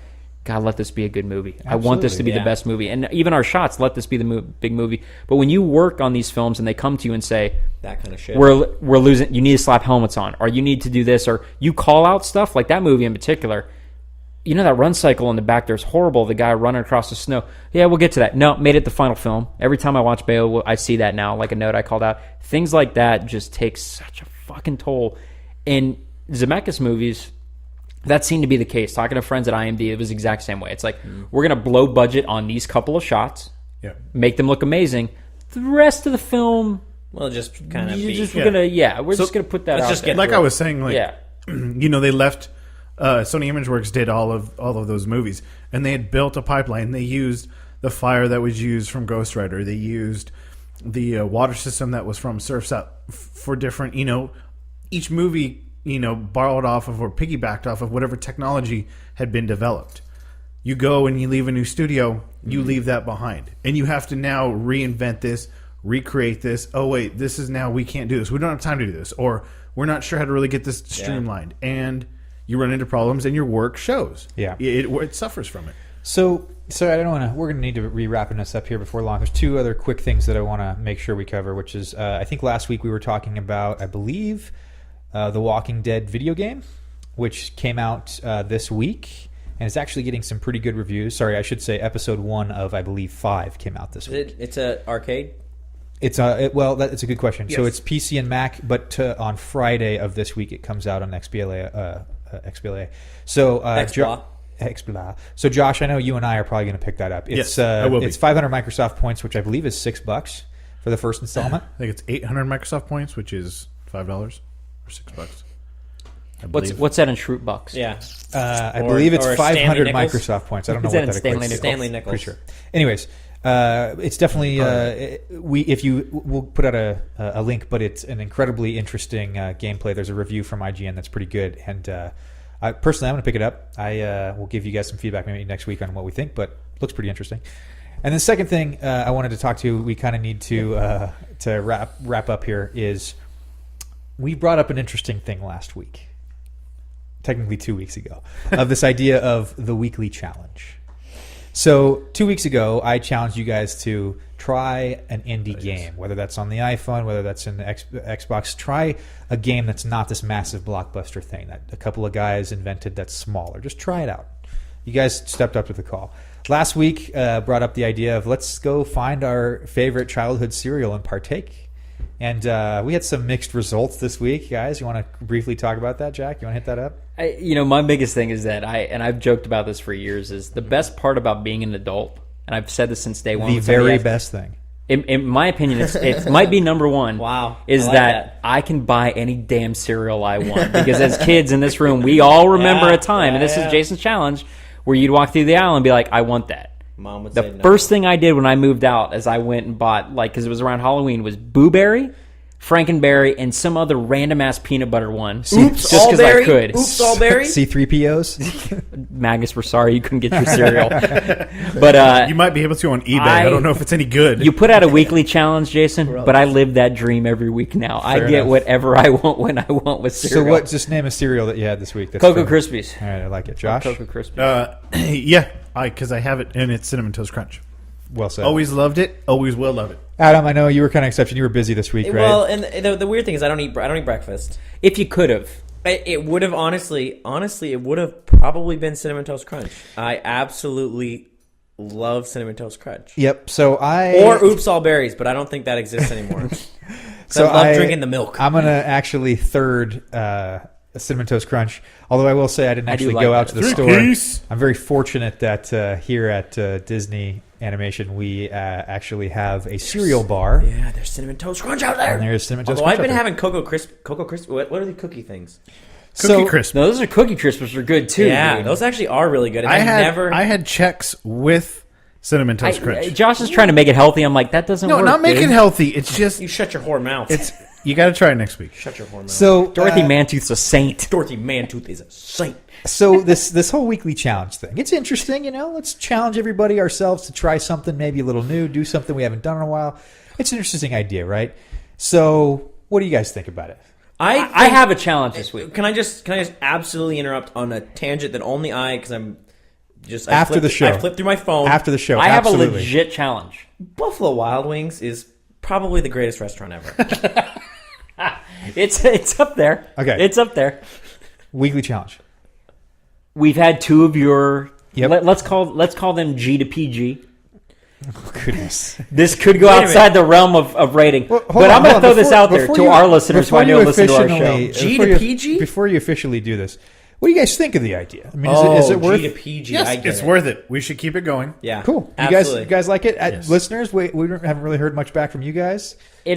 God, let this be a good movie. I want this to be the best movie. And even our shots, let this be the big movie. But when you work on these films and they come to you and say, that kind of shit, we're losing, you need to slap helmets on, or you need to do this, or you call out stuff, like that movie in particular, that run cycle in the back there's horrible, the guy running across the snow. Yeah, we'll get to that. No, made it the final film. Every time I watch Beowulf, I see that now, like a note I called out. Things like that just take such a fucking toll. In Zemeckis movies, that seemed to be the case. Talking to friends at IMDb, it was the exact same way. It's like, we're going to blow budget on these couple of shots, make them look amazing. The rest of the film, well, just kind of be. We're just going to put that out just there. get like I was saying, they left. Sony ImageWorks did all of those movies, and they had built a pipeline. They used the fire that was used from Ghost Rider. They used the water system that was from Surf's Up for different. Each movie borrowed off of or piggybacked off of whatever technology had been developed. You go and you leave a new studio, you leave that behind, and you have to now reinvent this, recreate this. Oh wait, this is now we can't do this. We don't have time to do this, or we're not sure how to really get this streamlined, and you run into problems, and your work shows. Yeah, it suffers from it. So I don't want to. We're going to need to be wrapping this up here before long. There's two other quick things that I want to make sure we cover, which is I think last week we were talking about, I believe, the Walking Dead video game, which came out this week, and it's actually getting some pretty good reviews. Sorry, I should say episode 1 of, I believe, 5 came out this week. It's an arcade? It's it's a good question. Yes. So it's PC and Mac, but on Friday of this week it comes out on XBLA. So XBLA. So Josh, I know you and I are probably going to pick that up. It's, yes, I will be. It's 500 Microsoft points, which I believe is $6 for the first installment. I think it's 800 Microsoft points, which is $5 or $6. What's that in Shroot bucks? Yeah, I believe it's 500 Nichols? Microsoft points. I don't know Is what that that Stanley equates to. Stanley Nichols. Pretty sure. Anyways, it's definitely we'll put out a link, but it's an incredibly interesting gameplay. There's a review from IGN that's pretty good, and I personally I'm going to pick it up. I will give you guys some feedback maybe next week on what we think, but it looks pretty interesting. And the second thing I wanted to talk to, we kind of need to wrap up here, is we brought up an interesting thing last week, technically 2 weeks ago, of this idea of the weekly challenge. So 2 weeks ago, I challenged you guys to try an indie game, whether that's on the iPhone, whether that's in the Xbox. Try a game that's not this massive blockbuster thing that a couple of guys invented that's smaller. Just try it out. You guys stepped up to the call. Last week, brought up the idea of let's go find our favorite childhood cereal and partake. And we had some mixed results this week, guys. You want to briefly talk about that, Jack? You want to hit that up? My biggest thing is that I've joked about this for years, is the best part about being an adult, and I've said this since day one. The very best thing. In my opinion, it might be number one. Wow. Is that I can buy any damn cereal I want. Because as kids in this room, we all remember a time, and this is Jason's challenge, where you'd walk through the aisle and be like, I want that. Mom would say no. The first thing I did when I moved out is I went and bought, because it was around Halloween, was Boo Berry, Frankenberry, and some other random ass peanut butter one. Oops, just all because I berry. could. Oops, all berry. C3POs. Magus, we're sorry you couldn't get your cereal. But You might be able to on eBay. I don't know if it's any good. you put out a weekly challenge, Jason, but I live that dream every week now. I get enough. whatever I want when I want with So cereal. what? Just name a cereal that you had this week. That's Cocoa fun. Krispies. All right, I like it. Josh. Cocoa Krispies. Yeah, because I have it, and it's Cinnamon Toast Crunch. Well said. Always loved it. Always will love it. Adam, I know you were kind of exception. You were busy this week, right? Well, and the weird thing is I don't eat breakfast. If you could have. It would have honestly, it would have probably been Cinnamon Toast Crunch. I absolutely love Cinnamon Toast Crunch. Yep. So Or Oops All Berries, but I don't think that exists anymore. So I love drinking the milk. I'm gonna actually third a Cinnamon Toast Crunch. Although I will say I didn't actually go out to the store. Three-piece. I'm very fortunate that here at Disney Animation we actually have a cereal bar. Yeah, there's Cinnamon Toast Crunch out there. And there's Cinnamon Toast Although Crunch I've been out there. having Cocoa Crisp. What are the cookie things? Cookie Crisp. No, those are Cookie Crisps, which are good too. Yeah, dude. those actually are really good. And I I had Chex with Cinnamon Toast Crunch. Josh is trying to make it healthy. I'm like, that doesn't work. No, not make dude. it healthy. It's just You shut your whore mouth. you got to try it next week. Shut your whore mouth. So Dorothy Mantooth's a saint. Dorothy Mantooth is a saint. So this whole weekly challenge thing, it's interesting, Let's challenge everybody ourselves to try something maybe a little new, do something we haven't done in a while. It's an interesting idea, right? So what do you guys think about it? I have a challenge this week. Can I just absolutely interrupt on a tangent that only because I'm just After the show. I flipped through my phone. After the show, I have absolutely. a legit challenge. Buffalo Wild Wings is probably the greatest restaurant ever. It's up there. Okay. It's up there. Weekly challenge. We've had two of your. Yep. Let's call them G to PG. Oh, goodness. This could go Wait a outside the realm of rating. Well, hold but on, I'm going to hold throw on. this out there Before to you- our listeners who I know before you listen to our show. officially- G before to you- PG? Before you officially do this, what do you guys think of the idea? I mean, is it worth G to PG? Yes, I get it's it. worth it. We should keep it going. Yeah, Cool. Absolutely. You guys like it? Yes. Listeners, we haven't really heard much back from you guys.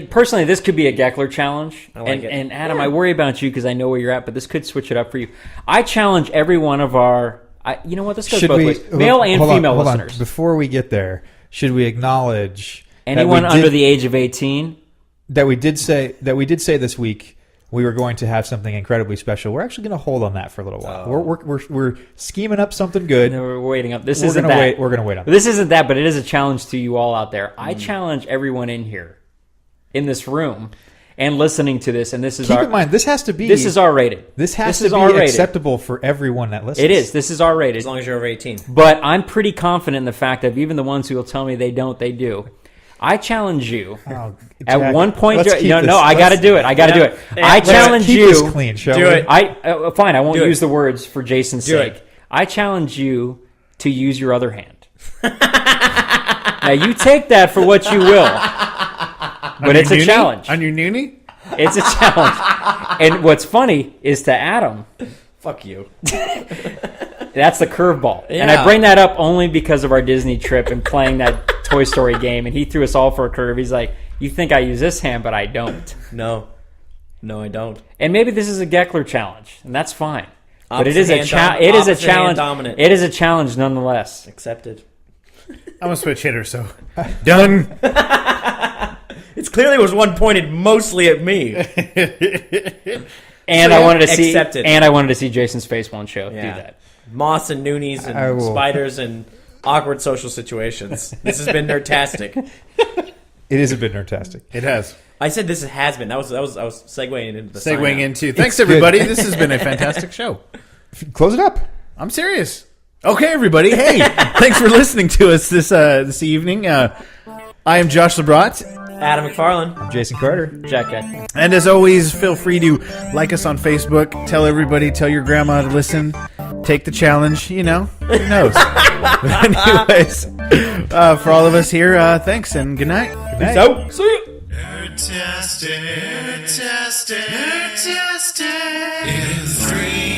Personally, this could be a Geckler challenge. I like it. And Adam, I worry about you because I know where you're at, but this could switch it up for you. I challenge every one of our. You know what? This goes both ways. Male and female hold listeners. On. Before we get there, should we acknowledge Anyone that we under did- the age of 18. that we did say this week we were going to have something incredibly special. We're actually going to hold on that for a little while. We're scheming up something good. No, we're waiting up. This We're isn't gonna that. wait. We're going to wait on that. This isn't that, but it is a challenge to you all out there. I challenge everyone in here, in this room, and listening to this. And this is Keep in mind, this has to be This is R-rated. This has is to be R-rated. acceptable for everyone that listens. It is. This is R-rated. as long as you're over 18. But I'm pretty confident in the fact that even the ones who will tell me they don't, they do. I challenge you. Oh, At Jack, one point, let's keep no, this- I got to let's- do it. I got to do it. I let's challenge keep you. this clean, shall Do we? it. Fine. I won't Do it. use the words for Jason's Do sake. it. I challenge you to use your other hand. Now you take that for what you will, but it's a challenge. On your Nunie? It's a challenge. And what's funny is to Adam, Fuck you. that's the curveball. And I Yeah. bring that up only because of our Disney trip and playing that Toy Story game. And he threw us all for a curve. He's like, you think I use this hand, but I don't. No, I don't. And maybe this is a Geckler challenge, and that's fine. But it Opposite is a hand challenge. It is a opposite hand challenge. dominant. It is a challenge nonetheless. Accepted. I'm a switch hitter, so done. It clearly was one pointed mostly at me. And So, I wanted to see. accepted. And I wanted to see Jason's face one show. Yeah. Do that. Moss and Noonies I and will. spiders and awkward social situations. This has been Nerdtastic. It is a bit nerdtastic. It has. I said this has been. I was segueing into the sign Segueing out. into. Thanks, good. everybody. This has been a fantastic show. Close it up. I'm serious. Okay, everybody. Hey, thanks for listening to us this evening. I am Josh LeBrot, Adam McFarlane. I'm Jason Carter. Jack guy. and as always, feel free to like us on Facebook. Tell everybody. Tell your grandma to listen. Take the challenge. You know, who knows? But anyways, for all of us here, thanks and good night. Good night. So, see you. Nerdtastic in 3